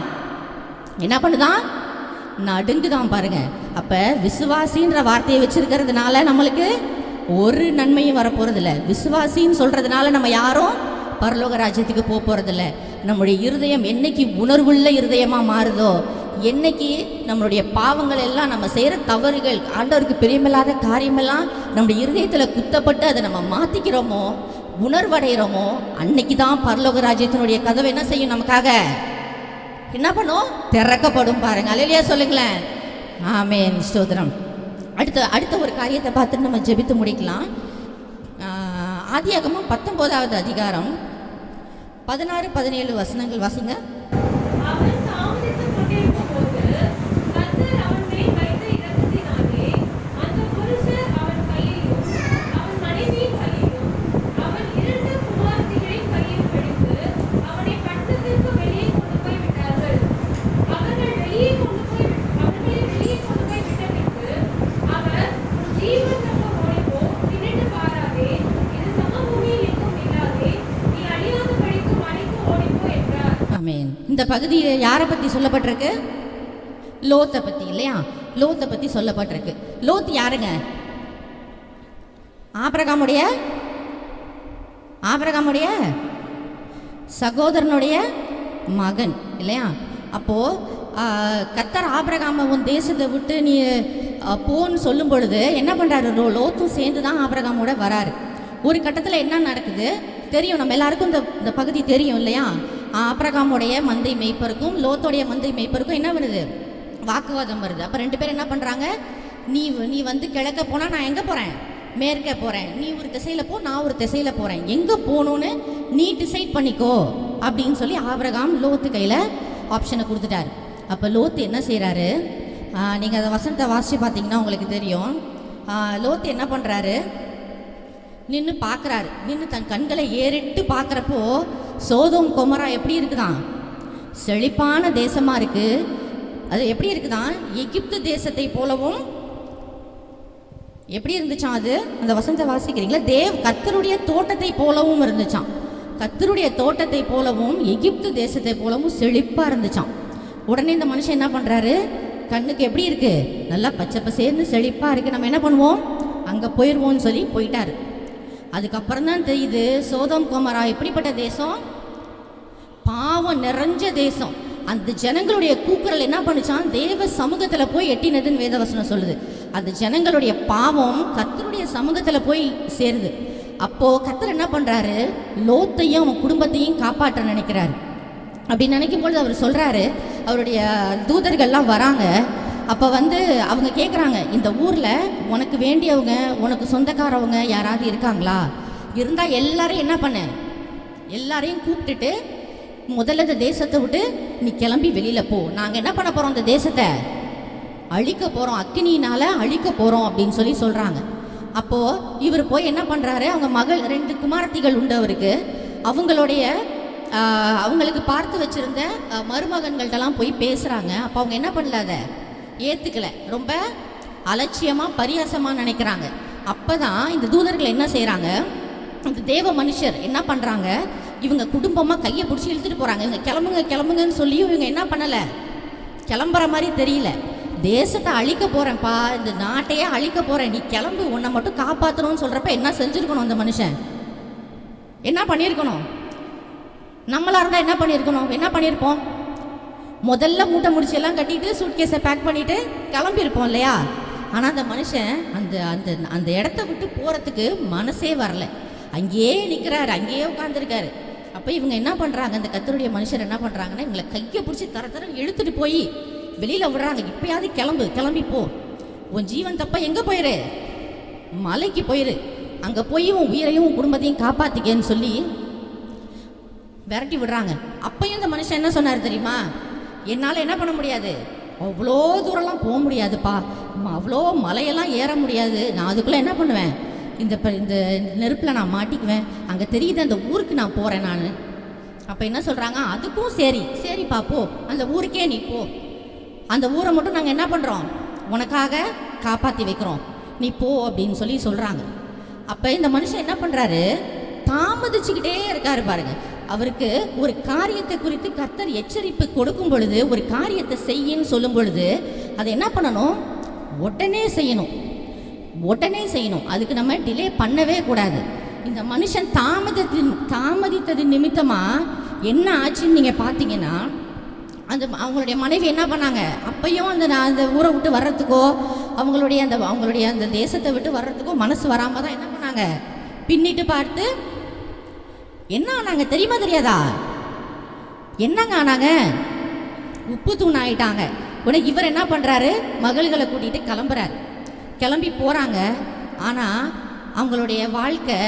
நடுங்குதான். பாருங்க, அப்போ விசுவாசின்ற வார்த்தையை வச்சிருக்கிறதுனால நம்மளுக்கு ஒரு நன்மையும் வரப்போறதில்லை. விசுவாசின்னு சொல்றதுனால நம்ம யாரும் பரலோக ராஜ்யத்துக்கு போகிறதில்ல. நம்முடைய இருதயம் என்னைக்கு உணர்வுள்ள இருதயமாக மாறுதோ, என்னைக்கு நம்மளுடைய பாவங்கள் எல்லாம், நம்ம செய்கிற தவறுகள், ஆண்டவருக்கு பிரியமில்லாத காரியமெல்லாம் நம்முடைய இருதயத்தில் குத்தப்பட்டு அதை நம்ம மாற்றிக்கிறோமோ, உணர்வடைகிறோமோ, அன்னைக்கு தான் பரலோக ராஜ்யத்தினுடைய கதவை என்ன செய்யும், நமக்காக என்ன பண்ணும், திறக்கப்படும். பாருங்க, அல்லேலூயா சொல்லுங்களேன். ஆமென், ஸ்தோத்திரம். அடுத்த ஒரு காரியத்தை பார்த்துட்டு நம்ம ஜெபித்து முடிக்கலாம். ஆதியாகமம் 19வது அதிகாரம் 16-17 வசனங்கள் வாசிங்க. இந்த பகுதியில் யாரை பற்றி சொல்லப்பட்டிருக்கு, லோத்தை பற்றி இல்லையா? லோத்தை பற்றி சொல்லப்பட்டிருக்கு. லோத் யாருங்க? ஆபிரகாமுடைய சகோதரனுடைய மகன் இல்லையா? அப்போது கர்த்தர் ஆபிரகாமை உன் தேசத்தை விட்டு நீ போன்னு சொல்லும் பொழுது என்ன பண்ணுறாரு, லோத்தும் சேர்ந்து தான் ஆபிரகாமோட வராரு. ஒரு கட்டத்தில் என்ன நடக்குது தெரியும், நம்ம எல்லாருக்கும் இந்த பகுதி தெரியும் இல்லையா? ஆபிரகாமுடைய மந்தை மேய்ப்பருக்கும் லோத்தோடைய மந்தை மேய்ப்பருக்கும் என்ன வருது, வாக்குவாதம் வருது. அப்போ 2 பேர் என்ன பண்ணுறாங்க, நீ வந்து கிழக்க போனால் நான் எங்கே போகிறேன், மேற்க போகிறேன், நீ ஒரு திசையில் போ, நான் ஒரு திசையில் போகிறேன், எங்கே போகணுன்னு நீ டிசைட் பண்ணிக்கோ அப்படின்னு சொல்லி ஆபிரகாம் லோத்து கையில் ஆப்ஷனை கொடுத்துட்டாரு. அப்போ லோத்து என்ன செய்கிறாரு, நீங்கள் அந்த வசனத்தை வாசித்து பார்த்தீங்கன்னா உங்களுக்கு தெரியும். லோத்து என்ன பண்ணுறாரு, நின்று பார்க்குறாரு. நின்று தன் கண்களை ஏறிட்டு பார்க்குறப்போ சோதோம் கொமரா எப்படி இருக்குதான்? செழிப்பான தேசமாக இருக்குது. அது எப்படி இருக்குதான்? எகிப்து தேசத்தை போலவும் எப்படி இருந்துச்சான்? அது அந்த வசனத்தை வாசிக்கிறீங்களா? கர்த்தருடைய தோட்டத்தை போலவும் இருந்துச்சான். கர்த்தருடைய தோட்டத்தை போலவும் எகிப்து தேசத்தை போலவும் செழிப்பாக இருந்துச்சான். உடனே இந்த மனுஷன் என்ன பண்ணுறாரு? கண்ணுக்கு எப்படி இருக்குது? நல்லா பச்சை பசேர்னு செழிப்பாக இருக்குது, நம்ம என்ன பண்ணுவோம், அங்கே போயிடுவோம்னு சொல்லி போயிட்டாரு. அதுக்கப்புறம் தான் தெரியுது சோதோம் கொமரா எப்படிப்பட்ட தேசம், பாவம் நிறைஞ்ச தேசம். அந்த ஜனங்களுடைய கூக்குரல் என்ன பண்ணுச்சான்? தேவ சமூகத்தில் போய் எட்டினதுன்னு வேதவசனம் சொல்லுது. அந்த ஜனங்களுடைய பாவம் கர்த்தருடைய சமூகத்தில் போய் சேருது. அப்போது கர்த்தர் என்ன பண்ணுறாரு? லோத்தையும் அவன் குடும்பத்தையும் காப்பாற்ற நினைக்கிறாரு. அப்படி நினைக்கும் பொழுது அவர் சொல்கிறாரு, அவருடைய தூதர்கள்லாம் வராங்க. அப்போ அவங்க கேட்குறாங்க, இந்த ஊரில் உனக்கு வேண்டியவங்க, உனக்கு சொந்தக்காரவங்க யாராவது இருக்காங்களா? இருந்தால் எல்லாரையும் என்ன பண்ண, எல்லாரையும் கூப்பிட்டுட்டு முதல்ல இந்த தேசத்தை விட்டு நீ கிளம்பி வெளியில் போ. நாங்கள் என்ன பண்ண போகிறோம்? இந்த தேசத்தை அழிக்க போகிறோம், அக்கினியினால் அழிக்க போகிறோம் அப்படின்னு சொல்லி சொல்கிறாங்க. அப்போது இவர் போய் என்ன பண்ணுறாரு? அவங்க மகள் 2 குமாரத்திகள் உண்டு அவருக்கு. அவங்களுக்கு பார்த்து வச்சுருந்த மருமகன்கள்ட்டெல்லாம் போய் பேசுகிறாங்க. அப்போ அவங்க என்ன பண்ணல, அதை ஏற்றுக்கலை, ரொம்ப அலட்சியமாக பரியாசமாக நினைக்கிறாங்க. அப்போ தான் இந்த தூதர்கள் என்ன செய்கிறாங்க? இந்த தேவ மனுஷர் என்ன பண்ணுறாங்க? இவங்க குடும்பமாக கையை பிடிச்சி இழுத்துட்டு போகிறாங்க. இவங்க கிளம்புங்க கிளம்புங்கன்னு சொல்லியும் இவங்க என்ன பண்ணலை, கிளம்புற மாதிரி தெரியல. தேசத்தை அழிக்க போகிறேன்ப்பா, இந்த நாட்டையே அழிக்க போகிறேன், நீ கிளம்பு, உன்னை மட்டும் காப்பாற்றணும்னு சொல்கிறப்ப என்ன செஞ்சுருக்கணும்? அந்த மனுஷன் என்ன பண்ணியிருக்கணும்? நம்மளாக இருந்தால் என்ன பண்ணியிருக்கணும்? என்ன பண்ணியிருப்போம்? முதல்ல மூட்டை முடிச்செல்லாம் கட்டிட்டு சூட்கேஸை பேக் பண்ணிவிட்டு கிளம்பியிருப்போம் இல்லையா? ஆனால் அந்த மனுஷன் அந்த அந்த அந்த இடத்த விட்டு போகிறதுக்கு மனசே வரல. அங்கேயே நிற்கிறாரு, அங்கேயே உட்காந்துருக்காரு. அப்போ இவங்க என்ன பண்ணுறாங்க? அந்த கர்த்தருடைய மனுஷர் என்ன பண்ணுறாங்கன்னா, இவங்களை கையை பிடிச்சி தர இழுத்துட்டு போய் வெளியில் விடுறாங்க. இப்போயாவது கிளம்பி போ, உன் ஜீவன் தப்பா எங்கே போயிரு, மலைக்கு போயிரு, அங்கே போய் உன் உயிரையும் உன் குடும்பத்தையும் காப்பாற்றிக்கன்னு சொல்லி விரட்டி விடுறாங்க. அப்பையும் இந்த மனுஷன் என்ன சொன்னார் தெரியுமா? என்னால் என்ன பண்ண முடியாது, அவ்வளோ தூரம்லாம் போக முடியாதுப்பா, அவ்வளோ மலையெல்லாம் ஏற முடியாது, நான் அதுக்குள்ளே என்ன பண்ணுவேன், இந்த நெருப்பில் நான் மாட்டிக்குவேன், அங்கே தெரியுது அந்த ஊருக்கு நான் போகிறேன் நான். அப்போ என்ன சொல்கிறாங்க? அதுக்கும் சரிப்பா போ, அந்த ஊருக்கே நீ போ, அந்த ஊரை மட்டும் நாங்கள் என்ன பண்ணுறோம், உனக்காக காப்பாற்றி வைக்கிறோம், நீ போ அப்படின்னு சொல்லி சொல்கிறாங்க. அப்போ இந்த மனுஷன் என்ன பண்ணுறாரு? தாமதிச்சுக்கிட்டே இருக்காரு பாருங்க. அவருக்கு ஒரு காரியத்தை குறித்து கர்த்தர் எச்சரிப்பு கொடுக்கும் பொழுது, ஒரு காரியத்தை செய்யின்னு சொல்லும் பொழுது அதை என்ன பண்ணணும்? உடனே செய்யணும். அதுக்கு நம்ம டிலே பண்ணவே கூடாது. இந்த மனுஷன் தாமதித்தது நிமித்தமாக என்ன ஆச்சுன்னு நீங்கள் பார்த்தீங்கன்னா, அவங்களுடைய மனைவி என்ன பண்ணாங்க? அப்பையும் அந்த ஊரை விட்டு வர்றதுக்கோ, அவங்களுடைய அந்த தேசத்தை விட்டு வர்றதுக்கோ மனசு வராமல் தான் என்ன பண்ணாங்க? பின்னிட்டு பார்த்து என்ன ஆனாங்க தெரியுமா? தெரியாதா? என்னங்க ஆனாங்க? உப்பு தூண் ஆயிட்டாங்க. உடனே இவர் என்ன பண்ணுறாரு? மகள்களை கூட்டிகிட்டு கிளம்பி போகிறாங்க. ஆனால் அவங்களுடைய வாழ்க்கை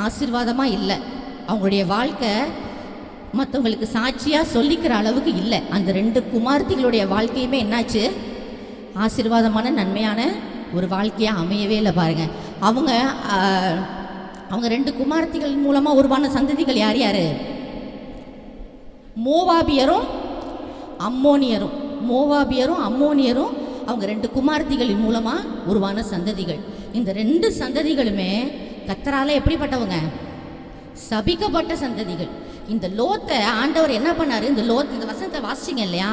ஆசீர்வாதமாக இல்லை. அவங்களுடைய வாழ்க்கை மற்றவங்களுக்கு சாட்சியாக சொல்லிக்கிற அளவுக்கு இல்லை. அந்த 2 குமார்த்திகளுடைய வாழ்க்கையுமே என்னாச்சு? ஆசீர்வாதமான நன்மையான ஒரு வாழ்க்கையாக அமையவே இல்லை பாருங்க. அவங்க 2 குமார்த்திகள் மூலமாக உருவான சந்ததிகள் யார் யார்? மோவாபியரும் அம்மோனியரும் அவங்க 2 குமார்த்திகளின் மூலமாக உருவான சந்ததிகள். இந்த 2 சந்ததிகளுமே கர்த்தரால எப்படிப்பட்டவங்க? சபிக்கப்பட்ட சந்ததிகள். இந்த லோத்தை ஆண்டவர் என்ன பண்ணாரு? இந்த வசனத்தை வாசிச்சிங்க இல்லையா?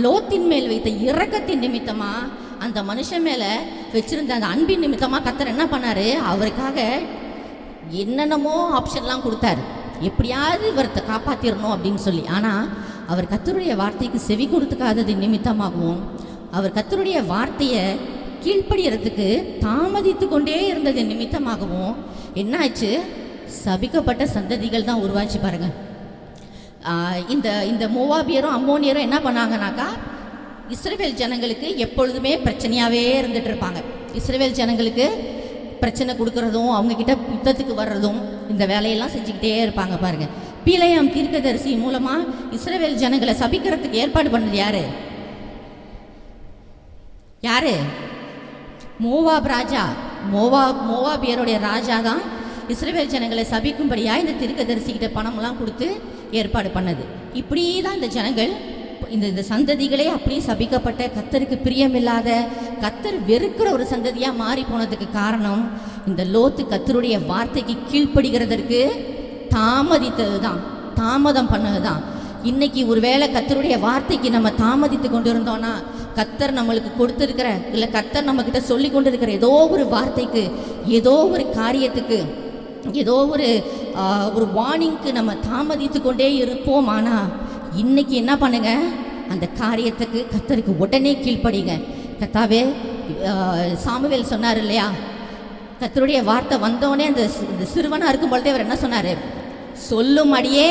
லோத்தின் மேல் வைத்த இரக்கத்தின் நிமித்தமாக, அந்த மனுஷன் மேலே வச்சிருந்த அந்த அன்பின் நிமித்தமாக கர்த்தர் என்ன பண்ணாரு? அவருக்காக என்னென்னமோ ஆப்ஷன்லாம் கொடுத்தாரு, எப்படியாவது இவரத்தை காப்பாற்றிடணும் அப்படின்னு சொல்லி. ஆனால் அவர் கர்த்தருடைய வார்த்தைக்கு செவி கொடுத்துக்காதது நிமித்தமாகவும், அவர் கர்த்தருடைய வார்த்தையை கீழ்ப்படியறதுக்கு தாமதித்து கொண்டே இருந்தது நிமித்தமாகவும் என்னாச்சு? சபிக்கப்பட்ட சந்ததிகள் தான் உருவாச்சு பாருங்க. இந்த மோவாபியரும் அம்மோனியரும் என்ன பண்ணாங்கனாக்கா, இஸ்ரவேல் ஜனங்களுக்கு எப்பொழுதுமே பிரச்சனையாகவே இருந்துட்டு இருப்பாங்க. இஸ்ரவேல் ஜனங்களுக்கு பிரச்சனை கொடுக்கறதும், அவங்கக்கிட்ட யுத்தத்துக்கு வர்றதும், இந்த வேலையெல்லாம் செஞ்சுக்கிட்டே இருப்பாங்க பாருங்க. பிலேயாம் தீர்க்கதரிசி மூலமாக இஸ்ரவேல் ஜனங்களை சபிக்கிறதுக்கு ஏற்பாடு பண்ணது யாரு? மோவாப் ராஜா. மோவாபியருடைய ராஜா தான் இஸ்ரவேல் ஜனங்களை சபிக்கும்படியா இந்த தீர்க்கதரிசிகிட்ட பணமெல்லாம் கொடுத்து ஏற்பாடு பண்ணது. இப்படி தான் இந்த ஜனங்கள் இந்த சந்ததிகளே அப்படியே சபிக்கப்பட்ட, கர்த்தருக்கு பிரியமில்லாத, கர்த்தர் வெறுக்கிற ஒரு சந்ததியாக மாறி போனதுக்கு காரணம் இந்த லோத்து கர்த்தருடைய வார்த்தைக்கு கீழ்ப்படுகிறதற்கு தாமதம் பண்ணது தான். இன்னைக்கு ஒருவேளை கர்த்தருடைய வார்த்தைக்கு நம்ம தாமதித்து கொண்டு இருந்தோம்னா, கர்த்தர் நம்மளுக்கு கொடுத்துருக்கிற, இல்லை கர்த்தர் நம்மக்கிட்ட சொல்லி கொண்டு இருக்கிற ஏதோ ஒரு வார்த்தைக்கு, ஏதோ ஒரு காரியத்துக்கு, ஏதோ ஒரு வார்னிங்க்கு நம்ம தாமதித்து கொண்டே இருப்போம். ஆனால் இன்னைக்கு என்ன பண்ணுங்க, அந்த காரியத்துக்கு கர்த்தருக்கு உடனே கீழ்ப்படிங்க. கர்த்தாவே, சாமுவேல் சொன்னார் இல்லையா, கர்த்தருடைய வார்த்தை வந்தோடனே அந்த சிறுவனாக இருக்கும் பொழுதே அவர் என்ன சொன்னார்? சொல்லும் அடியே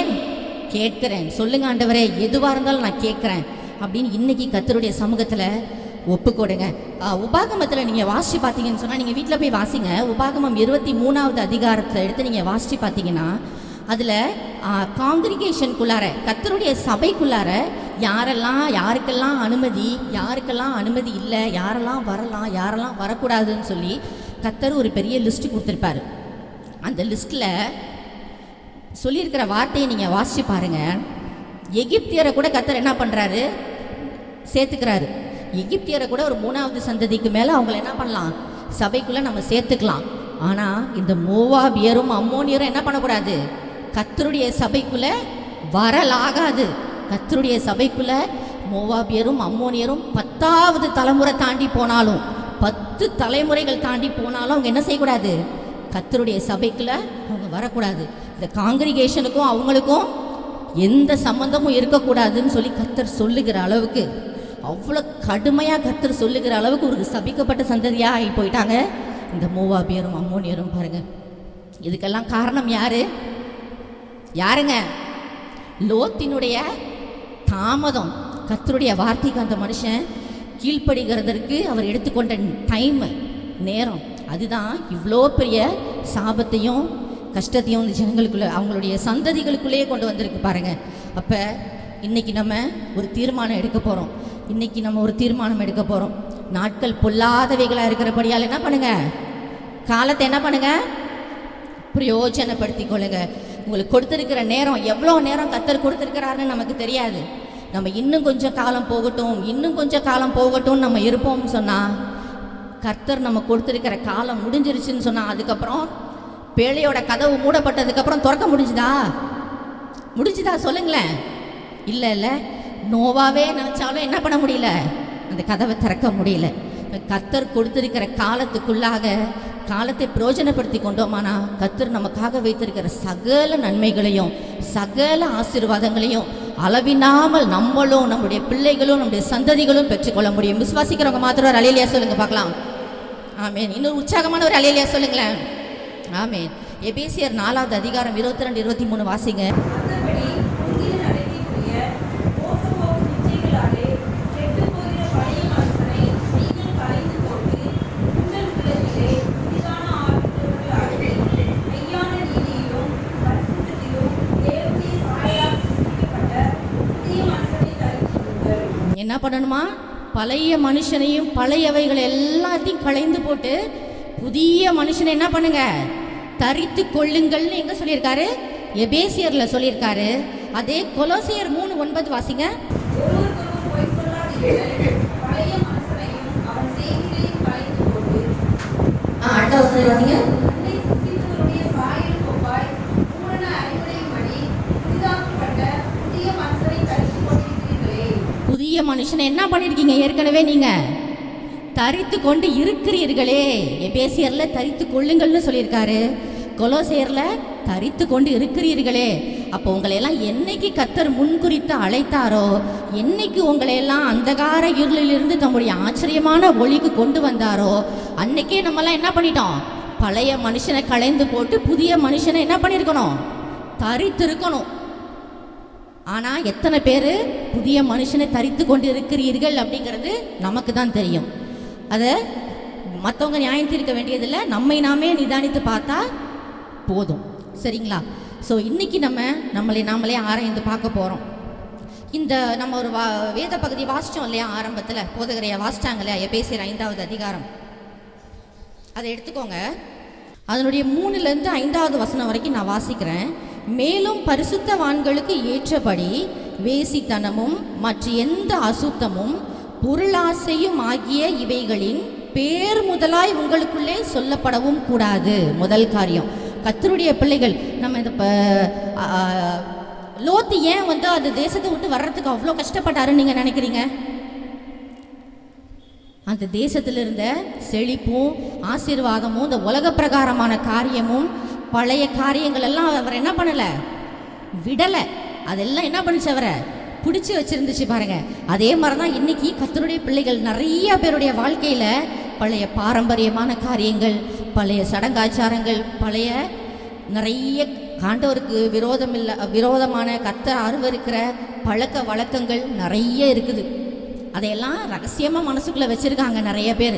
கேட்கிறேன், சொல்லுங்க ஆண்டவரே, எதுவாக இருந்தாலும் நான் கேட்குறேன் அப்படின்னு இன்னைக்கு கர்த்தருடைய சமூகத்தில் ஒப்பு கொடுங்க. உபாகமத்தில் நீங்கள் வாசித்து பார்த்தீங்கன்னு சொன்னால், நீங்கள் வீட்டில் போய் வாசிங்க. உபாகமம் 23வது அதிகாரத்தை எடுத்து நீங்கள் வாசித்து பார்த்தீங்கன்னா, அதில் காங்கிரிகேஷனுக்குள்ளார, கர்த்தருடைய சபைக்குள்ளார யாருக்கெல்லாம் அனுமதி இல்லை, யாரெல்லாம் வரலாம், யாரெல்லாம் வரக்கூடாதுன்னு சொல்லி கர்த்தர் ஒரு பெரிய லிஸ்ட்டு கொடுத்துருப்பாரு. அந்த லிஸ்ட்டில் சொல்லியிருக்கிற வார்த்தையை நீங்கள் வாசித்து பாருங்கள். எகிப்தியரை கூட கர்த்தர் என்ன பண்ணுறாரு? சேர்த்துக்கிறாரு. எகிப்தியரை கூட ஒரு 3வது சந்ததிக்கு மேலே அவங்கள என்ன பண்ணலாம்? சபைக்குள்ளே நம்ம சேர்த்துக்கலாம். ஆனால் இந்த மோவாபியரும் அம்மோனியரும் என்ன பண்ணக்கூடாது? கர்த்தருடைய சபைக்குள்ளே வரலாகாது. கர்த்தருடைய சபைக்குள்ளே மோவாபியரும் அம்மோனியரும் 10வது தலைமுறை தாண்டி போனாலும், 10 தலைமுறைகள் தாண்டி போனாலும் அவங்க என்ன செய்யக்கூடாது? கர்த்தருடைய சபைக்குள்ளே அவங்க வரக்கூடாது. இந்த காங்கிரிகேஷனுக்கும் அவங்களுக்கும் எந்த சம்பந்தமும் இருக்கக்கூடாதுன்னு சொல்லி கர்த்தர் சொல்லுகிற அளவுக்கு, அவ்வளோ கடுமையாக கர்த்தர் சொல்லுகிற அளவுக்கு ஒரு சபிக்கப்பட்ட சந்ததியாக ஆகி போயிட்டாங்க இந்த மோவாபியரும் அம்மோனியரும். பாருங்க, இதுக்கெல்லாம் காரணம் யாருங்க? லோத்தினுடைய தாமதம். கர்த்தருடைய வார்த்தைக்கு அந்த மனுஷன் கீழ்ப்படுகிறதற்கு அவர் எடுத்துக்கொண்ட நேரம், அதுதான் இவ்வளோ பெரிய சாபத்தையும் கஷ்டத்தையும் இந்த ஜனங்களுக்குள்ளே, அவங்களுடைய சந்ததிகளுக்குள்ளேயே கொண்டு வந்திருக்கு பாருங்க. அப்போ இன்னைக்கு நம்ம ஒரு தீர்மானம் எடுக்க போகிறோம். நாட்கள் பொல்லாதவைகளாக இருக்கிறபடியால் என்ன பண்ணுங்க? காலத்தை என்ன பண்ணுங்க? பிரயோஜனப்படுத்தி கொள்ளுங்க. உங்களுக்கு கொடுத்துருக்கிற நேரம், எவ்வளோ நேரம் கர்த்தர் கொடுத்துருக்கிறாருன்னு நமக்கு தெரியாது. நம்ம இன்னும் கொஞ்சம் காலம் போகட்டும் நம்ம இருப்போம்னு சொன்னால், கர்த்தர் நம்ம கொடுத்துருக்கிற காலம் முடிஞ்சிருச்சுன்னு சொன்னால், அதுக்கப்புறம் பேழையோட கதவு மூடப்பட்டதுக்கப்புறம் திறக்க முடிஞ்சுதா சொல்லுங்களேன்? இல்லை, நோவாவே நினச்சாலும் என்ன பண்ண முடியல? அந்த கதவை திறக்க முடியல. கர்த்தர் கொடுத்திருக்கிற காலத்துக்குள்ளாக காலத்தை பிரயோஜனப்படுத்தி கொண்டோமானா, கர்த்தர் நமக்காக வைத்திருக்கிற சகல நன்மைகளையும் சகல ஆசீர்வாதங்களையும் அளவினாமல் நம்மளும் நம்முடைய பிள்ளைகளும் நம்முடைய சந்ததிகளும் பெற்றுக்கொள்ள முடியும். விசுவாசிக்கிறவங்க மாத்திரம் ஒரு அலையிலையா சொல்லுங்க பார்க்கலாம். ஆமேன். இன்னொரு உற்சாகமான ஒரு அலையிலையா சொல்லுங்களேன். ஆமேன். எபேசியர் 4வது அதிகாரம் 22-23 வாசிங்க. என்ன பண்ணணுமா? பழைய மனுஷனையும் பழையவைகள் எல்லாத்தையும் களைந்து போட்டு புதிய மனுஷனை என்ன பண்ணுங்க? தரித்து கொள்ளுங்கள்னு எங்க சொல்லியிருக்காரு? எபேசியர்ல சொல்லியிருக்காரு. அதே கொலோசியர் 3:9 வாசிங்க. அடுத்த வசனம் வாசிங்க. புதிய மனுஷனை என்ன பண்ணிருக்கீங்க? ஏற்கனவே நீங்க தரித்து கொண்டு இருக்கிறீர்களே. எபேசியர்ல தரித்து கொள்ளுங்கள்னு சொல்லியிருக்காரு. கொலோசியர்ல தரித்து கொண்டு இருக்கிறீர்களே. அப்போ உங்களையெல்லாம் என்னைக்கு கர்த்தர் முன்குறித்து அழைத்தாரோ, என்னைக்கு உங்களையெல்லாம் அந்தகார இருளிலிருந்து தம்முடைய ஆச்சரியமான ஒளிக்கு கொண்டு வந்தாரோ, அன்னைக்கே நம்மெல்லாம் என்ன பண்ணிட்டோம்? பழைய மனுஷனை களைந்து போட்டு புதிய மனுஷனை என்ன பண்ணியிருக்கணும்? தரித்து இருக்கணும். ஆனால் எத்தனை பேர் புதிய மனுஷனை தரித்து கொண்டு இருக்கிறீர்கள் அப்படிங்கிறது நமக்கு தான் தெரியும். அதை மற்றவங்க நியாயம் தீர்க்க வேண்டியதில்லை, நம்மை நாமே நிதானித்து பார்த்தா போதும். சரிங்களா? ஸோ இன்றைக்கி நம்மளை நாமளே ஆராய்ந்து பார்க்க போகிறோம். இந்த நம்ம ஒரு வேத பகுதி வாசித்தோம் இல்லையா? ஆரம்பத்தில் போதகரையா வாசித்தாங்க இல்லையா? எபேசியர் 5வது அதிகாரம், அதை எடுத்துக்கோங்க. அதனுடைய 3லேருந்து 5வது வசனம் வரைக்கும் நான் வாசிக்கிறேன். மேலும் பரிசுத்தவான்களுக்கு ஏற்றபடி வேசித்தனமும் மற்ற எந்த அசுத்தமும் பொருளாசையும் ஆகிய இவைகளின் பேர் முதலாய் உங்களுக்குள்ளே சொல்லப்படவும் கூடாது. முதல் காரியம், கர்த்தருடைய பிள்ளைகள் நம்ம இந்த லோத்து ஏன் அந்த தேசத்தை விட்டு வர்றதுக்கு அவ்வளோ கஷ்டப்பட்டாருன்னு நீங்கள் நினைக்கிறீங்க? அந்த தேசத்தில் இருந்த செழிப்பும் ஆசீர்வாதமும் இந்த உலக பிரகாரமான காரியமும் பழைய காரியங்கள் எல்லாம் அவர் என்ன பண்ணலை, விடலை. அதெல்லாம் என்ன பண்ணிச்சு, அவரை பிடிச்சி வச்சிருந்துச்சு பாருங்க. அதே மாதிரி தான் இன்னைக்கு கர்த்தருடைய பிள்ளைகள் நிறைய பேருடைய வாழ்க்கையில் பழைய பாரம்பரியமான காரியங்கள், பழைய சடங்காச்சாரங்கள், பழைய நிறைய ஆண்டவருக்கு விரோதமான கர்த்தர் அருவருக்கிற பழக்க வழக்கங்கள் நிறைய இருக்குது. அதையெல்லாம் ரகசியமாக மனசுக்குள்ளே வச்சுருக்காங்க நிறைய பேர்.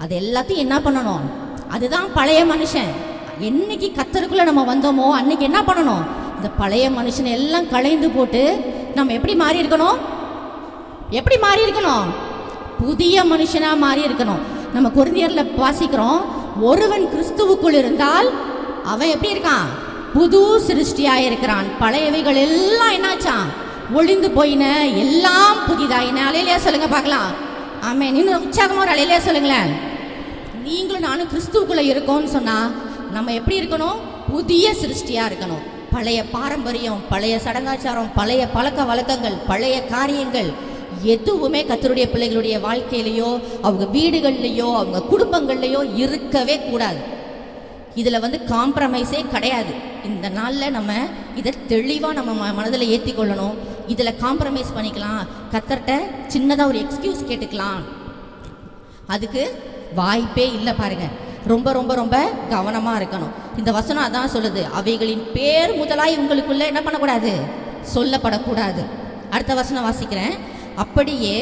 அது எல்லாத்தையும் என்ன பண்ணணும், அதுதான் பழைய மனுஷன். என்னைக்கு கர்த்தருக்குள்ளே நம்ம வந்தோமோ அன்னைக்கு என்ன பண்ணணும், இந்த பழைய மனுஷனை எல்லாம் களைந்து போட்டு நம்ம எப்படி மாறி இருக்கணும், எப்படி மாறி இருக்கணும், புதிய மனுஷனாக மாறி இருக்கணும். நம்ம கொரிந்தியரில் வாசிக்கிறோம், ஒருவன் கிறிஸ்துவுக்குள் இருந்தால் அவன் எப்படி இருக்கான், புது சிருஷ்டியாக இருக்கிறான். பழையவைகள் எல்லாம் என்னாச்சான், ஒளிந்து போயின, எல்லாம் புதிதாயின. அலையிலையா சொல்லுங்க பார்க்கலாம். ஆமே. இன்னும் உற்சாகமாக ஒரு அலையிலையா சொல்லுங்களேன். நீங்களும் நானும் கிறிஸ்துவுக்குள்ளே இருக்கோம்னு சொன்னால் நம்ம எப்படி இருக்கணும், புதிய சிருஷ்டியாக இருக்கணும். பழைய பாரம்பரியம், பழைய சடங்காச்சாரம், பழைய பழக்க வழக்கங்கள், பழைய காரியங்கள் எதுவுமே கர்த்தருடைய பிள்ளைகளுடைய வாழ்க்கையிலையோ அவங்க வீடுகள்லையோ அவங்க குடும்பங்கள்லையோ இருக்கவே கூடாது. இதில் காம்ப்ரமைஸே கிடையாது. இந்த நாளில் நம்ம இதை தெளிவாக நம்ம மனதில் ஏற்றி கொள்ளணும். இதில் காம்ப்ரமைஸ் பண்ணிக்கலாம், கர்த்தர்கிட்ட சின்னதாக ஒரு எக்ஸ்கியூஸ் கேட்டுக்கலாம், அதுக்கு வாய்ப்பே இல்லை பாருங்கள். ரொம்ப ரொம்ப ரொம்ப கவனமாக இருக்கணும். இந்த வசனம் அதான் சொல்லுது, அவைகளின் பேர் முதலாய் உங்களுக்குள்ளே என்ன பண்ணக்கூடாது, சொல்லப்படக்கூடாது. அடுத்த வசனம் வாசிக்கிறேன். அப்படியே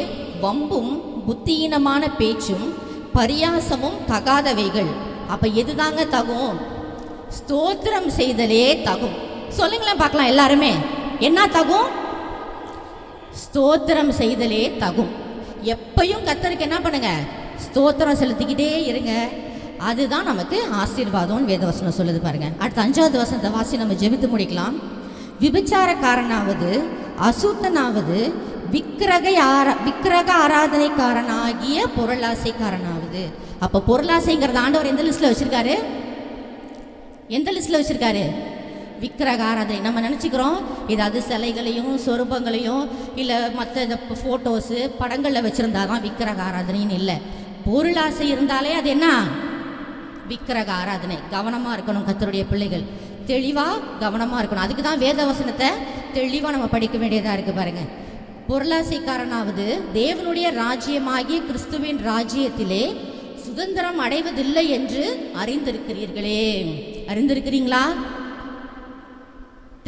வம்பும் புத்தியீனமான பேச்சும் பரியாசமும் தகாதவைகள். அப்போ எதுதாங்க தகும், ஸ்தோத்திரம் செய்தலே தகும். சொல்லுங்களேன் பார்க்கலாம் எல்லாருமே, என்ன தகும், ஸ்தோத்திரம் செய்தலே தகும். எப்பையும் கர்த்தருக்கு என்ன பண்ணுங்க, ஸ்தோத்திரம் செலுத்திக்கிட்டே இருங்க. அதுதான் நமக்கு ஆசீர்வாதம்னு வேதவசனம் சொல்லுது பாருங்க. அடுத்த 5வது வசனத்தை வாசி நம்ம ஜெபித்து முடிக்கலாம். விபச்சாரக்காரனாவது அசுத்தனாவது விக்கிரக ஆராதனைக்காரனாகிய பொருளாசைக்காரனாவது. அப்போ பொருளாசைங்கிறத ஆண்டவர் எந்த லிஸ்ட்டில் வச்சுருக்காரு, எந்த லிஸ்ட்டில் வச்சுருக்காரு, விக்கிரக ஆராதனை. நம்ம நினச்சிக்கிறோம் ஏதாவது சிலைகளையும் சொரூபங்களையும் இல்லை மற்ற இந்த ஃபோட்டோஸு படங்களில் வச்சுருந்தா தான் விக்கிரக ஆராதனைன்னு இல்லை. பொருளாசை இருந்தாலே அது என்ன, விக்கிரக ஆராதனை. கவனமாக இருக்கணும் கர்த்தருடைய பிள்ளைகள், தெளிவாக கவனமாக இருக்கணும். அதுக்கு தான் வேத வசனத்தை தெளிவாக நம்ம படிக்க வேண்டியதாக இருக்குது பாருங்கள். பொருளாசைக்காரனாவது தேவனுடைய ராஜ்யமாகிய கிறிஸ்துவின் ராஜ்யத்திலே சுதந்திரம் அடைவதில்லை என்று அறிந்திருக்கிறீர்களே. அறிந்திருக்கிறீங்களா,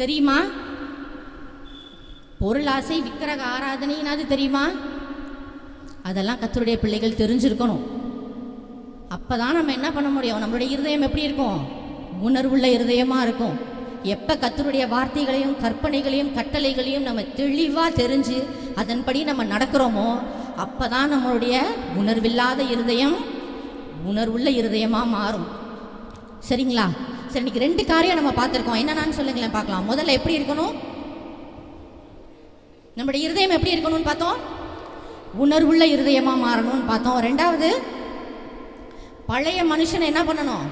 தெரியுமா? பொருளாசை விக்கிரக ஆராதனைனாது தெரியுமா? அதெல்லாம் கர்த்தருடைய பிள்ளைகள் தெரிஞ்சிருக்கணும். அப்போ தான் நம்ம என்ன பண்ண முடியும், நம்மளுடைய இருதயம் எப்படி இருக்கும், உணர்வுள்ள இருதயமாக இருக்கும். எப்போ கர்த்தருடைய வார்த்தைகளையும் கற்பனைகளையும் கட்டளைகளையும் நம்ம தெளிவாக தெரிஞ்சு அதன்படி நம்ம நடக்கிறோமோ அப்போ தான் நம்மளுடைய உணர்வில்லாத இருதயம் உணர்வுள்ள இருதயமாக மாறும். சரிங்களா? சரி, இன்னைக்கு 2 காரியம் நம்ம பார்த்துருக்கோம். என்னென்னு சொல்லுங்களேன் பார்க்கலாம். முதல்ல எப்படி இருக்கணும், நம்முடைய இருதயம் எப்படி இருக்கணும்னு பார்த்தோம், உணர்வுள்ள இருதயமாக மாறணும்னு பார்த்தோம். 2வது, பழைய மனுஷனை என்ன பண்ணணும்,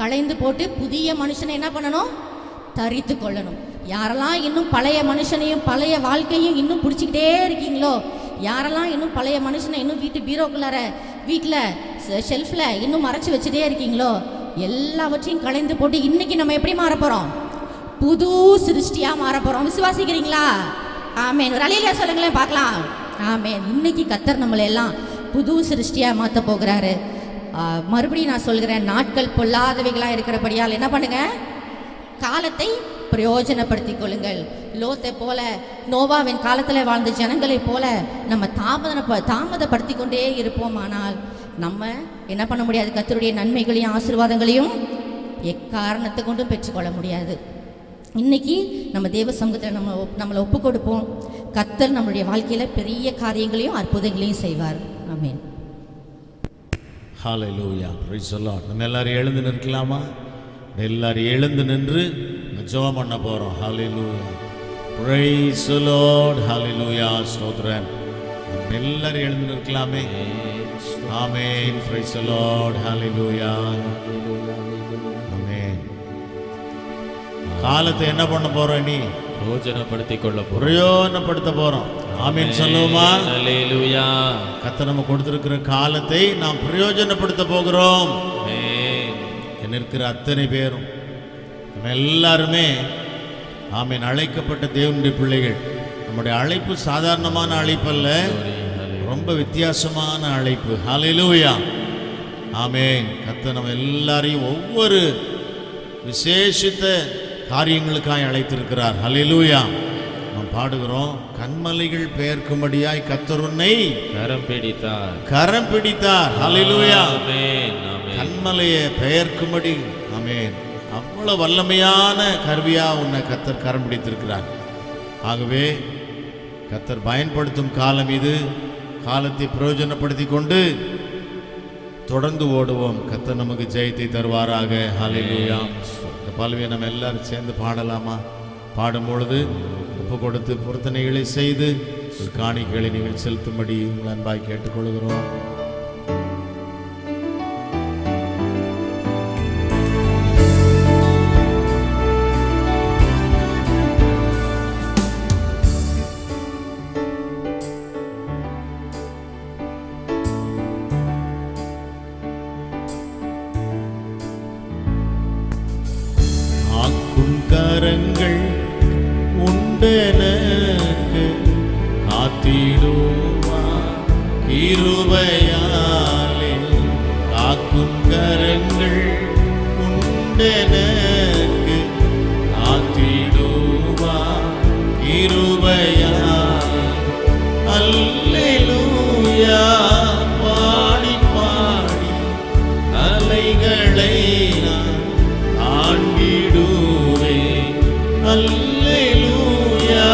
களைந்து போட்டு புதிய மனுஷனை என்ன பண்ணணும், தரித்து கொள்ளணும். யாரெல்லாம் இன்னும் பழைய மனுஷனையும் பழைய வாழ்க்கையும் இன்னும் பிடிச்சிக்கிட்டே இருக்கீங்களோ, யாரெல்லாம் இன்னும் பழைய மனுஷனை இன்னும் வீட்டு பீரோக்குள்ளார வீட்டில் ஷெல்ஃபில் இன்னும் மறைச்சி வச்சுட்டே இருக்கீங்களோ, எல்லாவற்றையும் களைந்து போட்டு இன்னைக்கு நம்ம எப்படி மாற போகிறோம், புது சிருஷ்டியாக மாற போகிறோம். விசுவாசிக்கிறீங்களா? ஆமேன். ஒரு அலையில சொல்லுங்களேன் பார்க்கலாம். ஆமேன். இன்னைக்கு கர்த்தர் நம்மளை எல்லாம் புது சிருஷ்டியாக மாற்ற போகிறாரு. மறுபடியும் நான் சொல்கிறேன், நாட்கள் பொல்லாதவைகளாக இருக்கிறபடியால் என்ன பண்ணுங்க, காலத்தை பிரயோஜனப்படுத்திக் கொள்ளுங்கள். லோத்தை போல நோவாவின் காலத்தில் வாழ்ந்த ஜனங்களைப் போல நம்ம தாமதப்படுத்தி கொண்டே இருப்போமானால் நம்ம என்ன பண்ண முடியாது, கர்த்தருடைய நன்மைகளையும் ஆசீர்வாதங்களையும் எக்காரணத்தை கொண்டும் பெற்றுக்கொள்ள முடியாது. இன்னைக்கு நம்ம தேவ சமூகத்தில் நம்மளை ஒப்பு கொடுப்போம். கர்த்தர் நம்மளுடைய வாழ்க்கையில் பெரிய காரியங்களையும் அற்புதங்களையும் செய்வார். ஆமென். ஹalleluya, praise the Lord. நம்ம எல்லாரும் எழுந்து நிற்கலாமா? எல்லாரும் எழுந்து நின்று ஜெபம் பண்ண போறோம். ஹalleluya, praise the Lord, hallelujah, ஸ்தோத்திரம். எல்லாரும் எழுந்து நிற்கலாமே? ஆமென், praise the Lord, hallelujah, ஆமென். காலத்தை என்ன பண்ண போறோம்? நீ பிரயோஜனப்படுத்த போறோம். ஆமென் சொல்லுமா? அல்லேலூயா. கர்த்தர் நமக்கு கொடுத்திருக்கிற காலத்தை நாம் பிரயோஜனப்படுத்த போகிறோம். இருக்கிற அத்தனை பேரும் நம்ம எல்லாருமே ஆமென் அழைக்கப்பட்ட தேவனுடைய பிள்ளைகள். நம்முடைய அழைப்பு சாதாரணமான அழைப்பு அல்ல, ரொம்ப வித்தியாசமான அழைப்பு. ஹல்லேலூயா, ஆமென். கர்த்தர் நம்ம எல்லாரையும் ஒவ்வொரு விசேஷித்த காரியங்களுக்காய் அழைத்திருக்கிறார். ஹல்லேலூயா. நாம் பாடுகிறோம், கண்மலைகள் பெயர்க்கும்படியாய் கர்த்தர் உன்னை கரம் பிடித்தார். ஹல்லேலூயா, ஆமென். கண்மலையை பெயர்க்கும்படி, ஆமென், அவ்வளவு வல்லமையான கருவியா உன்னை கர்த்தர் கரம் பிடித்திருக்கிறார். ஆகவே கர்த்தர் பயன்படுத்தும் காலம் இது. காலத்தை பிரயோஜனப்படுத்தி கொண்டு தொடர்ந்து ஓடுவோம். கர்த்தர் நமக்கு ஜெயத்தை தருவாராக. ஹல்லேலூயா. இந்த பல்வே நம்ம எல்லாரும் சேர்ந்து பாடலாமா? பாடும் பொழுது ஒப்பு கொடுத்து பொருத்தனைகளை செய்து காணிக்கைகளை நீங்கள் செலுத்தும்படி உங்கள் அன்பாய் கேட்டுக்கொள்கிறோம். கரங்கள் உண்டெனக்கு காத்திடுவார் கிருபையாலே. காக்கும் கரங்கள் உண்டெனக்கு காத்திடுவார் கிருபையாலே. அல்லேலூயா, பாடி பாடி அலைகளை நான் தாண்டிடுவேன். அல்லேலூயா,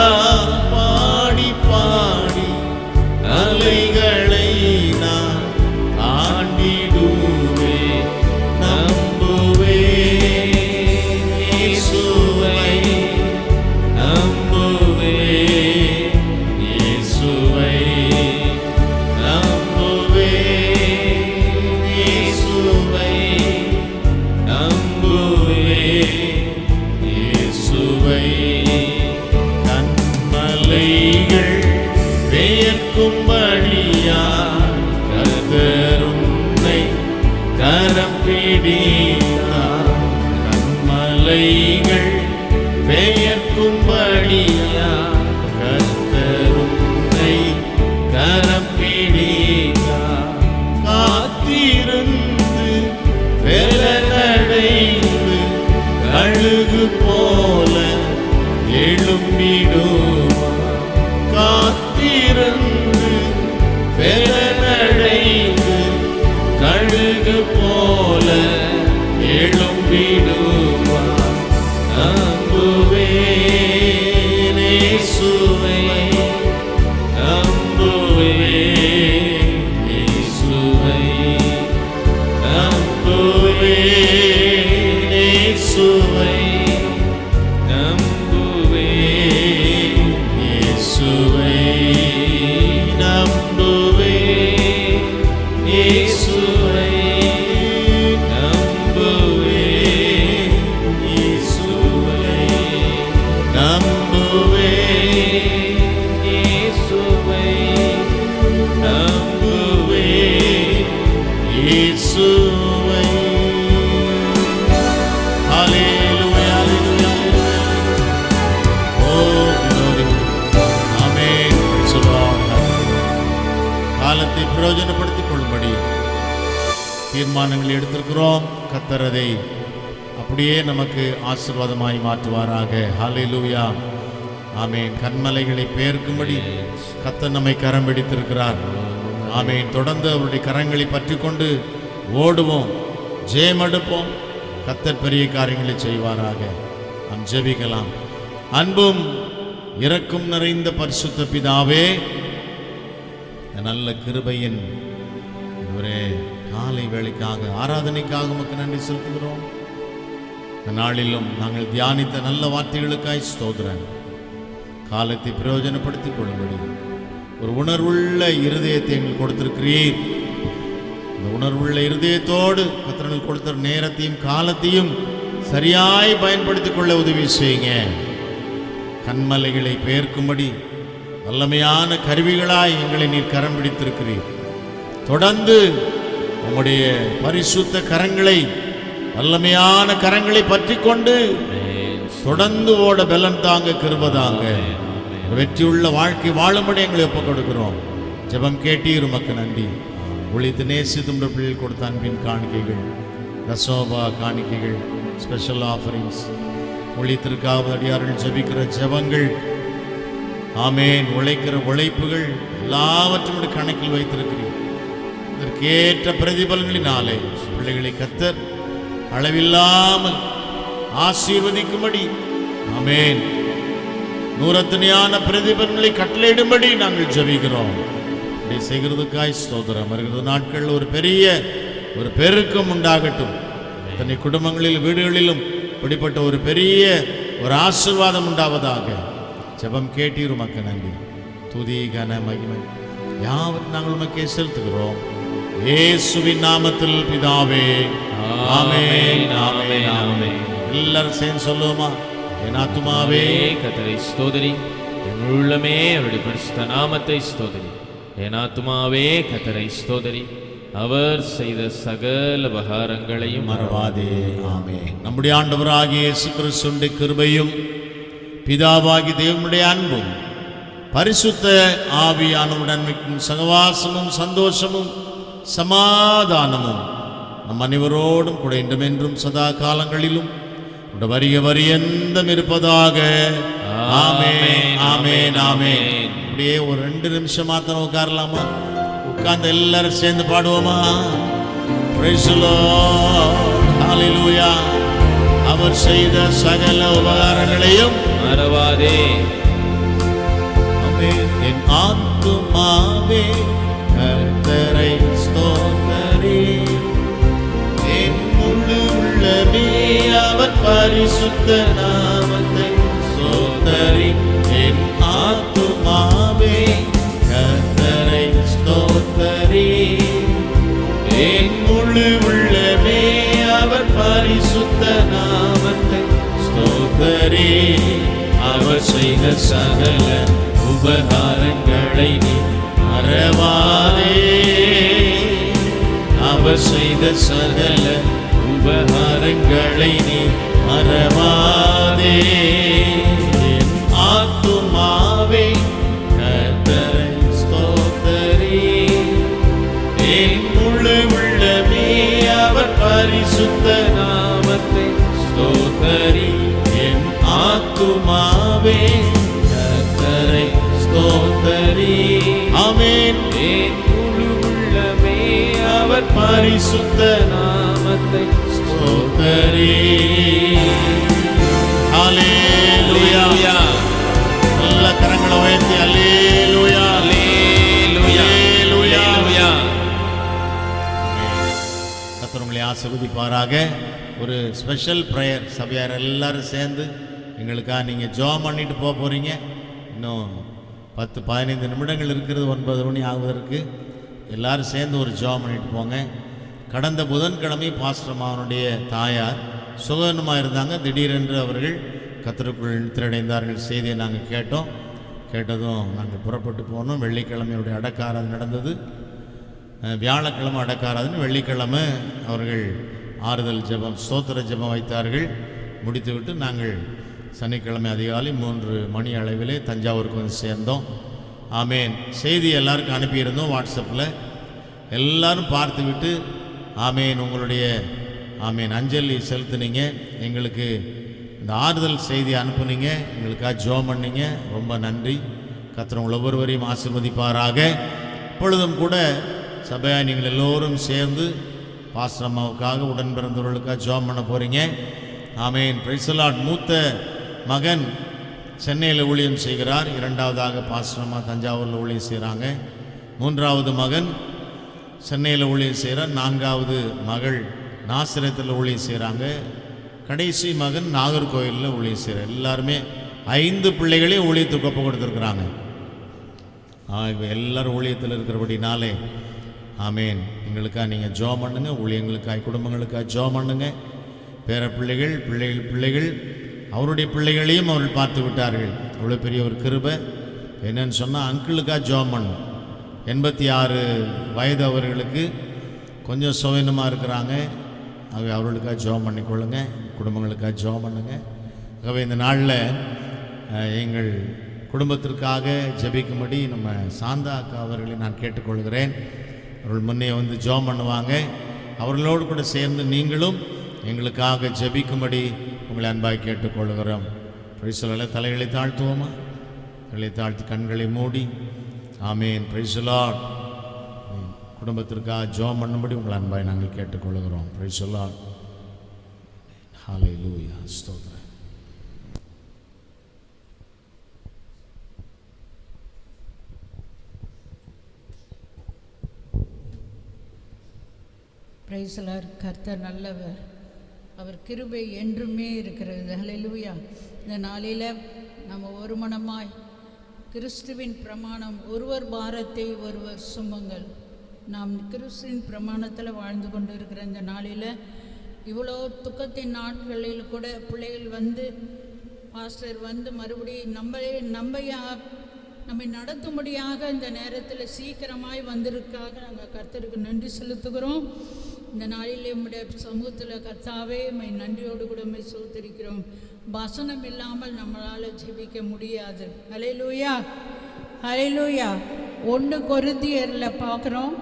பாடி பாடி அலைகளை நான் தாண்டிடுவேன். நம்புவேன் இயேசுவை, நம்புவேன் இயேசுவை, நம்புவேன் இயேசுவை, நம்புவேன் இயேசுவை. கண்மலைகள் பெயர்க்கும்படியாய் கர்த்தர் உன்னை கரம் பிடித்தார். கண்மலைகள் பெயர்க்கும்படியாய் கர்த்தர் உன்னை கரம் பிடித்தார். காத்திருந்து வெள்ளநடைந்து கழுகு போல எழும்பிடுவார். காத்திருந்து வெள்ளநடைந்து கழுகு போல எழும்பிடுவார். நம்புவேன் இயேசுவை, நம்புவேன் இயேசுவை, நம்புவேன் இயேசுவை, நம்புவேன் இயேசுவை, நம்புவேன் இயேசுவை, நம்புவேன் இயேசுவை, நம்புவேன் இயேசுவை, நம்புவேன் இயேசுவை. ஹல்லேலூயா, ஹல்லேலூயா. Oh glory. Amen. Praise the Lord. காலத்தை பிரயோஜனப்படுத்திக் கொள்ளும்படி தீர்மானங்கள் எடுத்திருக்கிறோம். கர்த்தர் அதை அப்படியே நமக்கு ஆசீர்வாதமாய் மாற்றுவாராக. ஹல்லேலூயா, ஆமென். கண்மலைகளை பெயர்க்கும்படி கர்த்தர் நம்மை கரம் பிடித்திருக்கிறார். ஆமென். தொடர்ந்து அவருடைய கரங்களை பற்றி கொண்டு ஓடுவோம், ஜெயமெடுப்போம். கர்த்தர் பெரிய காரியங்களை செய்வாராக. நாம் ஜெபிக்கலாம். அன்பும் இரக்கம் நிறைந்த பரிசுத்த பிதாவே, நல்ல கிருபையின் ஒரே காலை வேளைக்காக ஆராதனைக்காக உமக்கு நன்றி செலுத்துகிறோம். இந்த நாளிலும் நாங்கள் தியானித்த நல்ல வார்த்தைகளுக்காய் ஸ்தோத்திரம். காலத்தை பிரயோஜனப்படுத்திக் கொள்ளும்படி ஒரு உணர்வுள்ள இருதயத்தை எங்களுக்கு கொடுத்திருக்கிறீர். இந்த உணர்வுள்ள இருதயத்தோடு கர்த்தர் கொடுத்த நேரத்தையும் காலத்தையும் சரியாய் பயன்படுத்திக் கொள்ள உதவி செய்யுங்க. கண்மலைகளை பெயர்க்கும்படி வல்லமையான கருவிகளாய் எங்களை நீர் கரம் பிடித்திருக்கிறீர். தொடர்ந்து உம்முடைய பரிசுத்த கரங்களை, வல்லமையான கரங்களை பற்றி கொண்டு தொடர்ந்து ஓட பலன் தாங்க, கிருபை தாங்க. வெற்றியுள்ள வாழ்க்கை வாழும்படி எங்களை ஒப்புக் கொடுக்கிறோம். ஜெபம் கேட்டீர், உமக்கு நன்றி. ஒளித்து நேசித்து பிள்ளைகள் கொடுத்த அன்பின் காணிக்கைகள், ரசோபா காணிக்கைகள், ஸ்பெஷல் ஆஃபரிங்ஸ், ஒளித்திற்காக அடியார்கள் ஜெபிக்கிற ஜெபங்கள், ஆமேன், உழைக்கிற உழைப்புகள் எல்லாவற்றையும் கணக்கில் வைத்திருக்கிறீர். இதற்கேற்ற பிரதிபலங்களினாலே பிள்ளைகளை கர்த்தர் அளவில்லாமல் ஆசீர்வதிக்கும்படி, ஆமேன், நூறத்தனையான பிரதிபலங்களை கட்டளையிடும்படி நாங்கள் ஜெபிக்கிறோம். இப்படி செய்கிறதுக்காய் ஸ்தோத்திரம். வருகிற நாட்களில் ஒரு பெரிய ஒரு பெருக்கம் உண்டாகட்டும். தன்னை குடும்பங்களில், வீடுகளிலும் இப்படிப்பட்ட ஒரு பெரிய ஒரு ஆசீர்வாதம் உண்டாவதாக. ஜெபம் கேட்டீர், உமக்கு நன்றி. துதி கன மகிமை யாவற்றையும் நாங்கள் உமக்கே செலுத்துகிறோம். இயேசுவின் நாமத்தில் பிதாவே, ஆமென், ஆமென், ஆமென். எல்லாரும் சேர்ந்து சொல்லுவோமா? என் ஆத்துமாவே கர்த்தரை ஸ்தோத்திரி, என் உள்ளமே அவருடைய பரிசுத்த நாமத்தை ஸ்தோத்திரி. என் ஆத்துமாவே கர்த்தரை ஸ்தோத்திரி, அவர் செய்த சகல உபகாரங்களையும் மறவாதே. ஆமென். நம்முடைய ஆண்டவராகிய இயேசு கிறிஸ்துவின் கிருபையும் பிதாவாகிய தேவனுடைய அன்பும் பரிசுத்த ஆவியானவருடன் சகவாசமும் சந்தோஷமும் சமாதானமும் நம் அனைவரோடும் கூட இன்றும் என்றும் சதா காலங்களிலும் வரிய வரியந்தம் இருப்பதாக. ஆமென், ஆமென், ஆமென். அப்படியே ஒரு 2 நிமிஷம் மாத்திரம் உட்காரலாமா? உட்கார்ந்து எல்லாரும் சேர்ந்து பாடுவோமா? Praise the Lord, hallelujah. அவர் செய்த சகல உபகாரங்களையும் மறவாதே. என் ஆத்துமாவே கர்த்தரை ஸ்தோத்திரி, என் முழு உள்ளமே அவர் பரிசுத்த நாமத்தை ஸ்தோத்திரி. என் ஆத்துமாவே கர்த்தரை ஸ்தோத்திரி, என் முழு உள்ளமே அவர் பரிசுத்த நாமத்தை ஸ்தோத்திரி. அவர் செய்த சகல உபகாரங்களை நீ மறவாதே. அவர் செய்த சகல உபகாரங்களை நீ மறவாதே. என் ஆத்துமாவே கர்த்தரை ஸ்தோத்திரி, என் முழு உள்ளமே அவர் பரிசுத்த நாமத்தை ஸ்தோத்திரி. என் ஆத்துமாவே கர்த்தரை ஸ்தோத்திரி, ஆமென். என் முழு உள்ளமே அவர் பரிசுத்த நாமத்தை ஸ்தோத்திரி. ஹல்லேலூயா. நல்ல கரங்களை உயர்த்தி ஹல்லேலூயா, ஹல்லேலூயா, ஹல்லேலூயா. கர்த்தர் உங்களை ஆசீர்வதிப்பாராக. ஒரு ஸ்பெஷல் ப்ரேயர் சபையார் எல்லாரும் சேர்ந்து எங்களுக்காக நீங்கள் ஜெபம் பண்ணிட்டு போக போகிறீங்க. இன்னும் 10-15 நிமிடங்கள் இருக்கிறது, 9 மணி ஆகுவதற்கு. எல்லாரும் சேர்ந்து ஒரு ஜெபம் பண்ணிட்டு போங்க. கடந்த புதன்கிழமை பாஸ்டர் மாவனுடைய தாயார் சுகவனமாக இருந்தாங்க. திடீரென்று அவர்கள் கர்த்தருக்குள் நித்திரையடைந்தார்கள். செய்தியை நாங்கள் கேட்டதும் நாங்கள் புறப்பட்டு போனோம். வெள்ளிக்கிழமையுடைய அடக்காராதனை நடந்தது. வியாழக்கிழமை அடக்காராதனை, வெள்ளிக்கிழமை அவர்கள் ஆறுதல் ஜெபம், ஸ்தோத்திர ஜெபம் வைத்தார்கள். முடித்துவிட்டு நாங்கள் சனிக்கிழமை அதிகாலை 3 மணி அளவிலே தஞ்சாவூருக்கு வந்து சேர்ந்தோம். ஆமேன். செய்தி எல்லாருக்கும் அனுப்பியிருந்தோம் வாட்ஸ்அப்பில். எல்லாரும் பார்த்துவிட்டு ஆமேன் உங்களுடைய ஆமேன் அஞ்சலி செலுத்துனீங்க. எங்களுக்கு இந்த ஆறுதல் செய்தி அனுப்புனீங்க. எங்களுக்காக ஜெபம் பண்ணீங்க. ரொம்ப நன்றி. கர்த்தர் உங்கள் ஒவ்வொருவரையும் ஆசீர்வதிப்பாராக. இப்பொழுதும் கூட சபையாக நீங்கள் எல்லோரும் சேர்ந்து பாஸ்டர் அம்மாவுக்காக, உடன் பிறந்தவர்களுக்காக ஜெபம் பண்ண போகிறீங்க. ஆமேன். Praise the lord. மூத்த மகன் சென்னையில் ஊழியம் செய்கிறார். 2வதாக பாஸ்டர் அம்மா தஞ்சாவூரில் ஊழியம் செய்கிறாங்க. 3வது மகன் சென்னையில் ஊழியம் செய்கிறார். 4வது மகள் நாசிரத்தில் ஊழியம் செய்கிறாங்க. கடைசி மகன் நாகர்கோயிலில் ஊழியம் செய்கிறார். எல்லாருமே 5 பிள்ளைகளையும் ஊழியத்துக்கு ஒப்பு கொடுத்துருக்குறாங்க. இப்போ எல்லோரும் ஊழியத்தில் இருக்கிறபடினாலே ஆமேன். எங்களுக்காக நீங்கள் ஜெபம் பண்ணுங்க. ஊழியங்களுக்காக குடும்பங்களுக்காக ஜெபம் பண்ணுங்க. பேர பிள்ளைகள் பிள்ளைகள் அவருடைய பிள்ளைகளையும் அவர்கள் பார்த்து விட்டார்கள். அவ்வளோ பெரிய ஒரு கிருபை. என்னன்னு சொன்னால் அங்கிளுக்காக ஜெபம் பண்ணும். 86 வயது அவர்களுக்கு கொஞ்சம் சுயநமாக இருக்கிறாங்க. ஆகவே அவர்களுக்காக ஜெபம் பண்ணிக்கொள்ளுங்க. குடும்பங்களுக்காக ஜெபம் பண்ணுங்க. ஆகவே இந்த நாளில் எங்கள் குடும்பத்திற்காக ஜெபிக்கும்படி நம்ம சாந்தா அக்கா அவர்களை நான் கேட்டுக்கொள்கிறேன். அவர்கள் முன்னே வந்து ஜெபம் பண்ணுவாங்க. அவர்களோடு கூட சேர்ந்து நீங்களும் எங்களுக்காக ஜெபிக்கும்படி உங்களை அன்பாக கேட்டுக்கொள்கிறோம். Praise the Lord. தலைகளை தாழ்த்துவோமா? தலைகளை தாழ்த்தி கண்களை மூடி ஆமேன். Praise the Lord. குடும்பத்திற்காக ஜெபம் பண்ணும்படி உங்களை அன்பாய் நாங்கள் கேட்டுக்கொள்கிறோம். Praise the lord. ஹல்லேலூயா. ஸ்தோத்திரம். Praise the lord. கர்த்தர் நல்லவர், அவர் கிருபை என்றுமே இருக்கிறது. ஹல்லேலூயா. இந்த நாளில் நம்ம ஒரு மனமாய் கிறிஸ்துவின் பிரமாணம், ஒருவர் பாரத்தை ஒருவர் சுமங்கள். நாம் கிறிஸ்துவின் பிரமாணத்தில் வாழ்ந்து கொண்டு இருக்கிற இந்த நாளில் இவ்வளோ துக்கத்தின் நாட்களில் கூட பிள்ளைகள் வந்து பாஸ்டர் வந்து மறுபடியும் நம்மை நடத்தும்படியாக இந்த நேரத்தில் சீக்கிரமாய் வந்திருக்காக நாங்கள் கர்த்தருக்கு நன்றி செலுத்துகிறோம். இந்த நாளில் நம்முடைய சமூகத்தில் கர்த்தாவே நன்றியோடு கூட சோதரிக்கிறோம். வசனம் இல்லாமல் நம்மளால் ஜெபிக்க முடியாது. ஹல்லேலூயா, ஹல்லேலூயா. 1 கொரிந்தியரில் பார்க்குறோம்.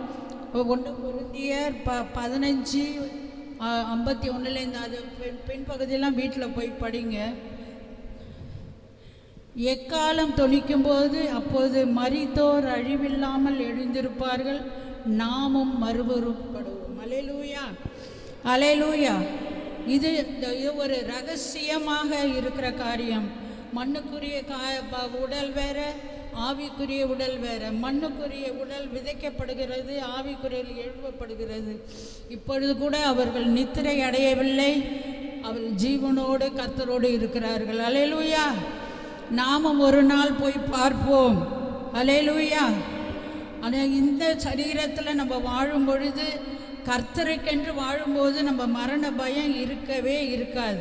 1 கொரிந்தியர் 15:51 அது பின்பகுதியெல்லாம் வீட்டில் போய் படிங்க. எக்காலம் தொனிக்கும்போது அப்போது மரித்தோர் அழிவில்லாமல் எழுந்திருப்பார்கள், நாமும் மறுபடுவோம். அல்லேலூயா, அல்லேலூயா. இது ஒரு ரகசியமாக இருக்கிற காரியம். மண்ணுக்குரிய உடல் வேற, ஆவிக்குரிய உடல் வேற. மண்ணுக்குரிய உடல் விதைக்கப்படுகிறது, ஆவிக்குரிய எழுப்பப்படுகிறது. இப்பொழுது கூட அவர்கள் நித்திரை அடையவில்லை, அவர்கள் ஜீவனோடு கர்த்தரோடு இருக்கிறார்கள். அல்லேலூயா. நாமும் ஒரு நாள் போய் பார்ப்போம். அல்லேலூயா. ஆனால் இந்த சரீரத்தில் நம்ம வாழும் பொழுது, கர்த்தருக்கென்று வாழும்போது நம்ம மரண பயம் இருக்கவே இருக்காது.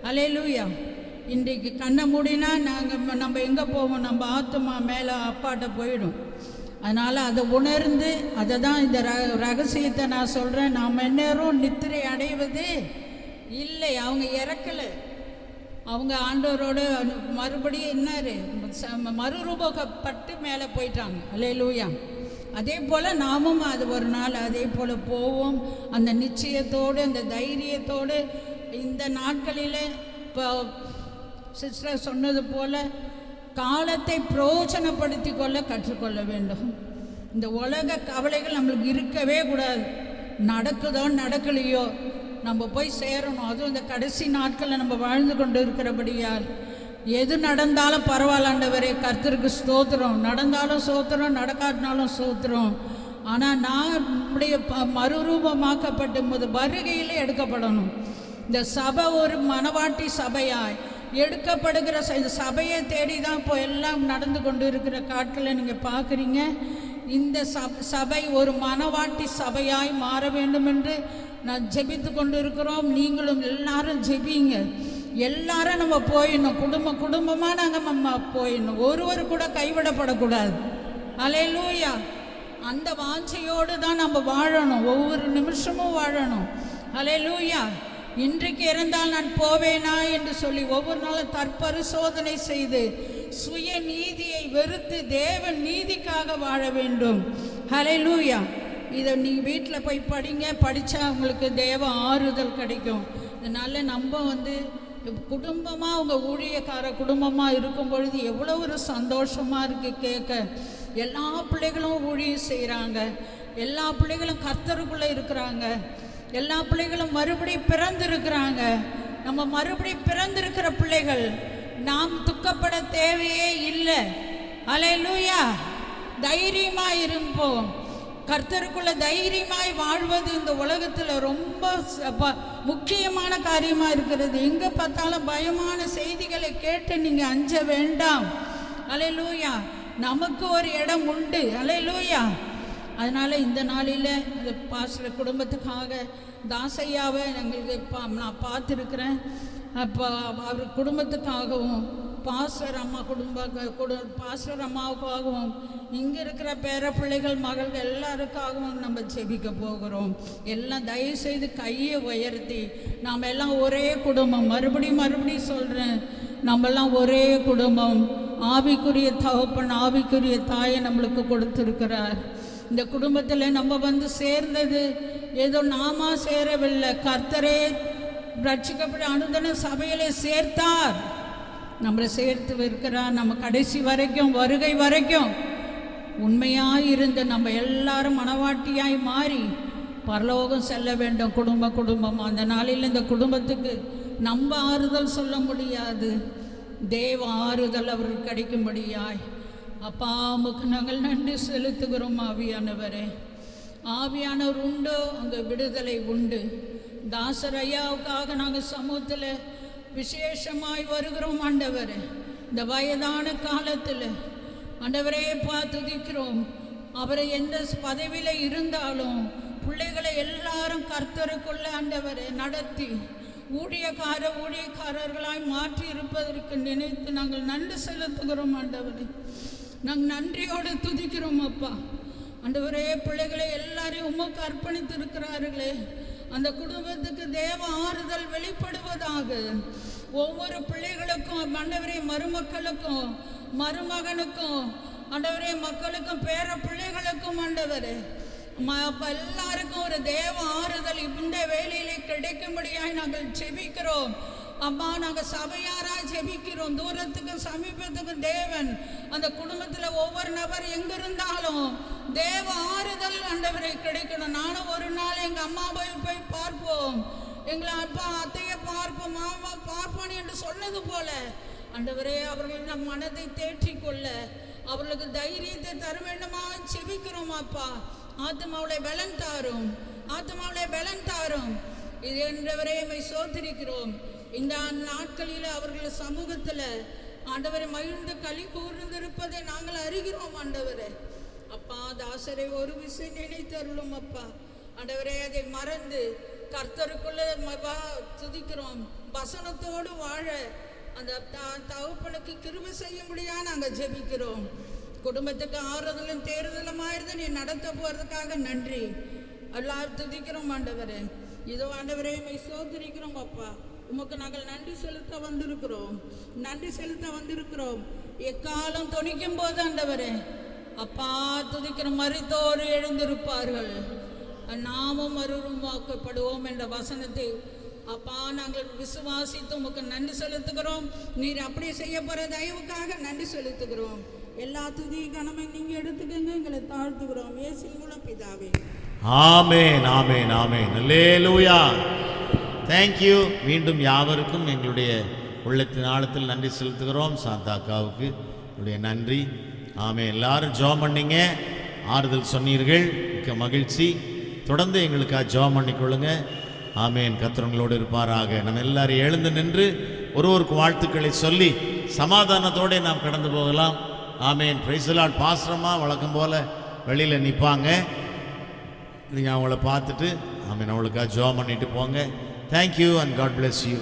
அல்லேலூயா. இன்றைக்கு கண்ணை மூடினா நம்ம எங்கே போவோம்? நம்ம ஆத்துமா மேலே அப்பாட்ட போயிடும். அதனால் அதை உணர்ந்து, அதை தான் இந்த ரகசியத்தை நான் சொல்கிறேன். நாம் எந்நேரம் நித்திரை அடைவது இல்லை. அவங்க இறக்கலை, அவங்க ஆண்டவரோட மறுபடியும் என்னாரு மறுரூபப்பட்டு மேலே போயிட்டாங்க. அல்லேலூயா. அதே போல் நாமும் அது ஒரு நாள் அதே போல் போவோம். அந்த நிச்சயத்தோடு, அந்த தைரியத்தோடு இந்த நாட்களில் இப்போ சிஸ்டர் சொன்னது போல் காலத்தை பிரயோஜனப்படுத்தி கொள்ள கற்றுக்கொள்ள வேண்டும். இந்த உலக கவலைகள் நம்மளுக்கு இருக்கவே கூடாது. நடக்குதோ நடக்கலையோ நம்ம போய் சேரணும். அதுவும் இந்த கடைசி நாட்களில் நம்ம வாழ்ந்து கொண்டு இருக்கிறபடியால் எது நடந்தாலும் பரவாயில்லாண்டவரே, கர்த்தருக்கு ஸ்தோத்திரம். நடந்தாலும் சோத்திரம், நடக்காட்டினாலும் சோத்திரம். ஆனால் நான் நம்முடைய மறுரூபமாக்கப்பட்ட வருகையில் எடுக்கப்படணும். இந்த சபை ஒரு மனவாட்டி சபையாய் எடுக்கப்படுகிற இந்த சபையை தேடி தான் இப்போ எல்லாம் நடந்து கொண்டு இருக்கிற காட்களை நீங்கள் பார்க்குறீங்க. இந்த சபை ஒரு மனவாட்டி சபையாய் மாற வேண்டும் என்று நான் ஜெபித்து கொண்டு இருக்கிறோம். நீங்களும் எல்லாரும் ஜெபிங்க. எல்லாரும் நம்ம போயிடணும். குடும்பமாக நாங்கள் போயிடணும். ஒருவர் கூட கைவிடப்படக்கூடாது. அல்லேலூயா. அந்த வாஞ்சையோடு தான் நம்ம வாழணும். ஒவ்வொரு நிமிஷமும் வாழணும். அல்லேலூயா. இன்றைக்கு இருந்தால் நான் போவேனா என்று சொல்லி ஒவ்வொரு நாளும் தற்பரிசோதனை செய்து சுய நீதியை வெறுத்து தேவன் நீதிக்காக வாழ வேண்டும். அல்லேலூயா. இதை நீங்கள் வீட்டில் போய் படிங்க. படித்தா உங்களுக்கு தேவ ஆறுதல் கிடைக்கும். இதனால் நம்ம குடும்பமாக அவங்க ஊழியக்கார குடும்பமாக இருக்கும் பொழுது எவ்வளோ ஒரு சந்தோஷமாக இருக்குது கேட்க. எல்லா பிள்ளைகளும் ஊழியம் செய்கிறாங்க. எல்லா பிள்ளைகளும் கர்த்தருக்குள்ளே இருக்கிறாங்க. எல்லா பிள்ளைகளும் மறுபடியும் பிறந்திருக்கிறாங்க. நம்ம மறுபடியும் பிறந்திருக்கிற பிள்ளைகள் நாம் துக்கப்பட தேவையே இல்லை. அல்லேலூயா. தைரியமாக இருப்போம். கர்த்தருக்குள்ள தைரியமாய் வாழ்வது இந்த உலகத்தில் ரொம்ப முக்கியமான காரியமாக இருக்கிறது. எங்கே பார்த்தாலும் பயமான செய்திகளை கேட்டு நீங்கள் அஞ்ச வேண்டாம். அல்லேலூயா. நமக்கு ஒரு இடம் உண்டு. அல்லேலூயா. அதனால் இந்த நாளில் இந்த பாஸ்டர் குடும்பத்துக்காக தாசையாவை எங்களுக்கு நான் பார்த்துருக்குறேன். அப்போ அவர் குடும்பத்துக்காகவும் பாஸ்டர் அம்மாவுக்காகவும் இங்கே இருக்கிற பேர பிள்ளைகள் மகள்கள் எல்லாருக்காகவும் நம்ம ஜெபிக்க போகிறோம். எல்லாம் தயவுசெய்து கையை உயர்த்தி நாம் எல்லாம் ஒரே குடும்பம். மறுபடியும் சொல்கிறேன், நம்மெல்லாம் ஒரே குடும்பம். ஆவிக்குரிய தகப்பன் ஆவிக்குரிய தாயை நம்மளுக்கு கொடுத்துருக்கிறார். இந்த குடும்பத்தில் நம்ம வந்து சேர்ந்தது ஏதோ நாம சேரவில்லை. கர்த்தரே ரட்சிக்கப்பட்ட அனுதின சபையிலே சேர்த்தார், நம்மளை சேர்த்து இருக்கிறார். நம்ம கடைசி வரைக்கும் வருகை வரைக்கும் உண்மையாக இருந்து நம்ம எல்லாரும் மனவாட்டியாய் மாறி பரலோகம் செல்ல வேண்டும் குடும்பம். அந்த நாளில் இந்த குடும்பத்துக்கு நம்ம ஆறுதல் சொல்ல முடியாது, தேவ ஆறுதல் அவருக்கு கிடைக்கும்படியாய் அப்பாவுக்கு நாங்கள் நன்றி செலுத்துகிறோம். ஆவியானவரே, ஆவியானவர் உண்டு, அங்கே விடுதலை உண்டு. தாசர் ஐயாவுக்காக நாங்கள் சமூகத்தில் விசேஷமாய் வருகிறோம். ஆண்டவரே, இந்த வயதான காலத்தில் ஆண்டவரே துதிக்கிறோம். அவரை எந்த பதவியில் இருந்தாலும் பிள்ளைகளை எல்லாரும் கர்த்தருக்குள்ள ஆண்டவரை நடத்தி ஊழியக்காரர்களாய் மாற்றி இருப்பதற்கு நினைத்து நாங்கள் நன்றி செலுத்துகிறோம். ஆண்டவரே, நாங்கள் நன்றியோடு துதிக்கிறோம். அப்பா ஆண்டவரே, பிள்ளைகளை எல்லாரையும் உமக்கு அர்ப்பணித்து இருக்கிறார்களே, அந்த குடும்பத்துக்கு தேவ ஆறுதல் வெளிப்படுவதாக. ஒவ்வொரு பிள்ளைகளுக்கும் ஆண்டவரே, மருமக்களுக்கும் மருமகனுக்கும் ஆண்டவரே, மக்களுக்கும் பேர பிள்ளைகளுக்கும் ஆண்டவரே எல்லாருக்கும் ஒரு தேவ ஆறுதல் இந்த வேலையிலே கிடைக்கும்படியாய் நாங்கள் ஜெபிக்கிறோம். அம்மா, நாங்கள் சபையாராய் ஜெபிக்கிறோம். தூரத்துக்கும் சமீபத்துக்கும் தேவன் அந்த குடும்பத்தில் ஒவ்வொரு நபர் எங்கிருந்தாலும் தேவ ஆறுதல் ஆண்டவரை கிடைக்கணும். நானும் ஒரு நாள் எங்கள் அம்மாவை போய் பார்ப்போம், எங்களை அப்பா அத்தையை பார்ப்போம், மாமா பார்ப்போம் என்று சொன்னது போல ஆண்டவரே, அவர்கள் நம் மனதை தேற்றிக்கொள்ள அவர்களுக்கு தைரியத்தை தர வேண்டுமா செபிக்கிறோம். அப்பா, ஆத்மாவுடைய பலன் தாரும். இது என்றவரே சோதரிக்கிறோம். இந்த நாட்களில் அவர்கள் சமூகத்தில் ஆண்டவரை மகிழ்ந்து களி கூர்ந்திருப்பதை நாங்கள் அறிகிறோம். ஆண்டவரே அப்பா, தாசரை ஒரு விஷயம் நினைத்தருளும். அப்பா ஆண்டவரே, அதை மறந்து கர்த்தருக்குள்ள துதிக்கிறோம். வசனத்தோடு வாழ அந்த தகப்பனுக்கு கிருபை செய்ய முடியா நாங்கள் ஜெபிக்கிறோம். குடும்பத்துக்கு ஆறுதலும் தேறுதலுமாயிருந்து நீ நடத்த போகிறதுக்காக நன்றி. எல்லாரும் துதிக்கிறோம். ஆண்டவரே, இதோ ஆண்டவரே சோதரிக்கிறோம். அப்பா, உமக்கு நாங்கள் நன்றி செலுத்த வந்திருக்கிறோம். எக்காலம் துணிக்கும் போது ஆண்டவரே அப்பா துதிக்கிற மரித்தோடு எழுந்திருப்பார்கள், நாமும் மறுரூபமாக்கப்படுவோம் என்ற வசனத்தை அப்பா நாங்கள் விசுவாசித்து உமக்கு நன்றி செலுத்துகிறோம். நீர் அப்படியே செய்ய போகிற தயவுக்காக நன்றி செலுத்துகிறோம். எல்லா துதி கனமை நீங்கள் எடுத்துக்கங்க, எங்களை தாழ்த்துகிறோம் இயேசுவின் மூலம் பிதாவே. ஆமென், ஆமென், ஆமென். அல்லேலூயா. தேங்க்யூ. மீண்டும் யாவருக்கும் எங்களுடைய உள்ளத்தின் ஆழத்தில் நன்றி செலுத்துகிறோம். சாந்தாக்காவுக்கு என்னுடைய நன்றி. ஆமென். எல்லாரும் ஜெபம் பண்ணீங்க, ஆறுதல் சொன்னீர்கள், மிக்க மகிழ்ச்சி. தொடர்ந்து எங்களுக்காக ஜெபம் பண்ணிக்கொள்ளுங்க. ஆமென். கர்த்தர் இருப்பாராக. நம்ம எல்லாரும் எழுந்து நின்று ஒருவருக்கு வாழ்த்துக்களை சொல்லி சமாதானத்தோடு நாம் கடந்து போகலாம். ஆமென். Price the Lord. பாஸ்டரமா வழக்கம் போல் வெளியில் நிற்பாங்க, நீங்கள் அவங்கள பார்த்துட்டு ஆமென் அவங்களுக்காக ஜெபம் பண்ணிட்டு போங்க. Thank you and God bless you.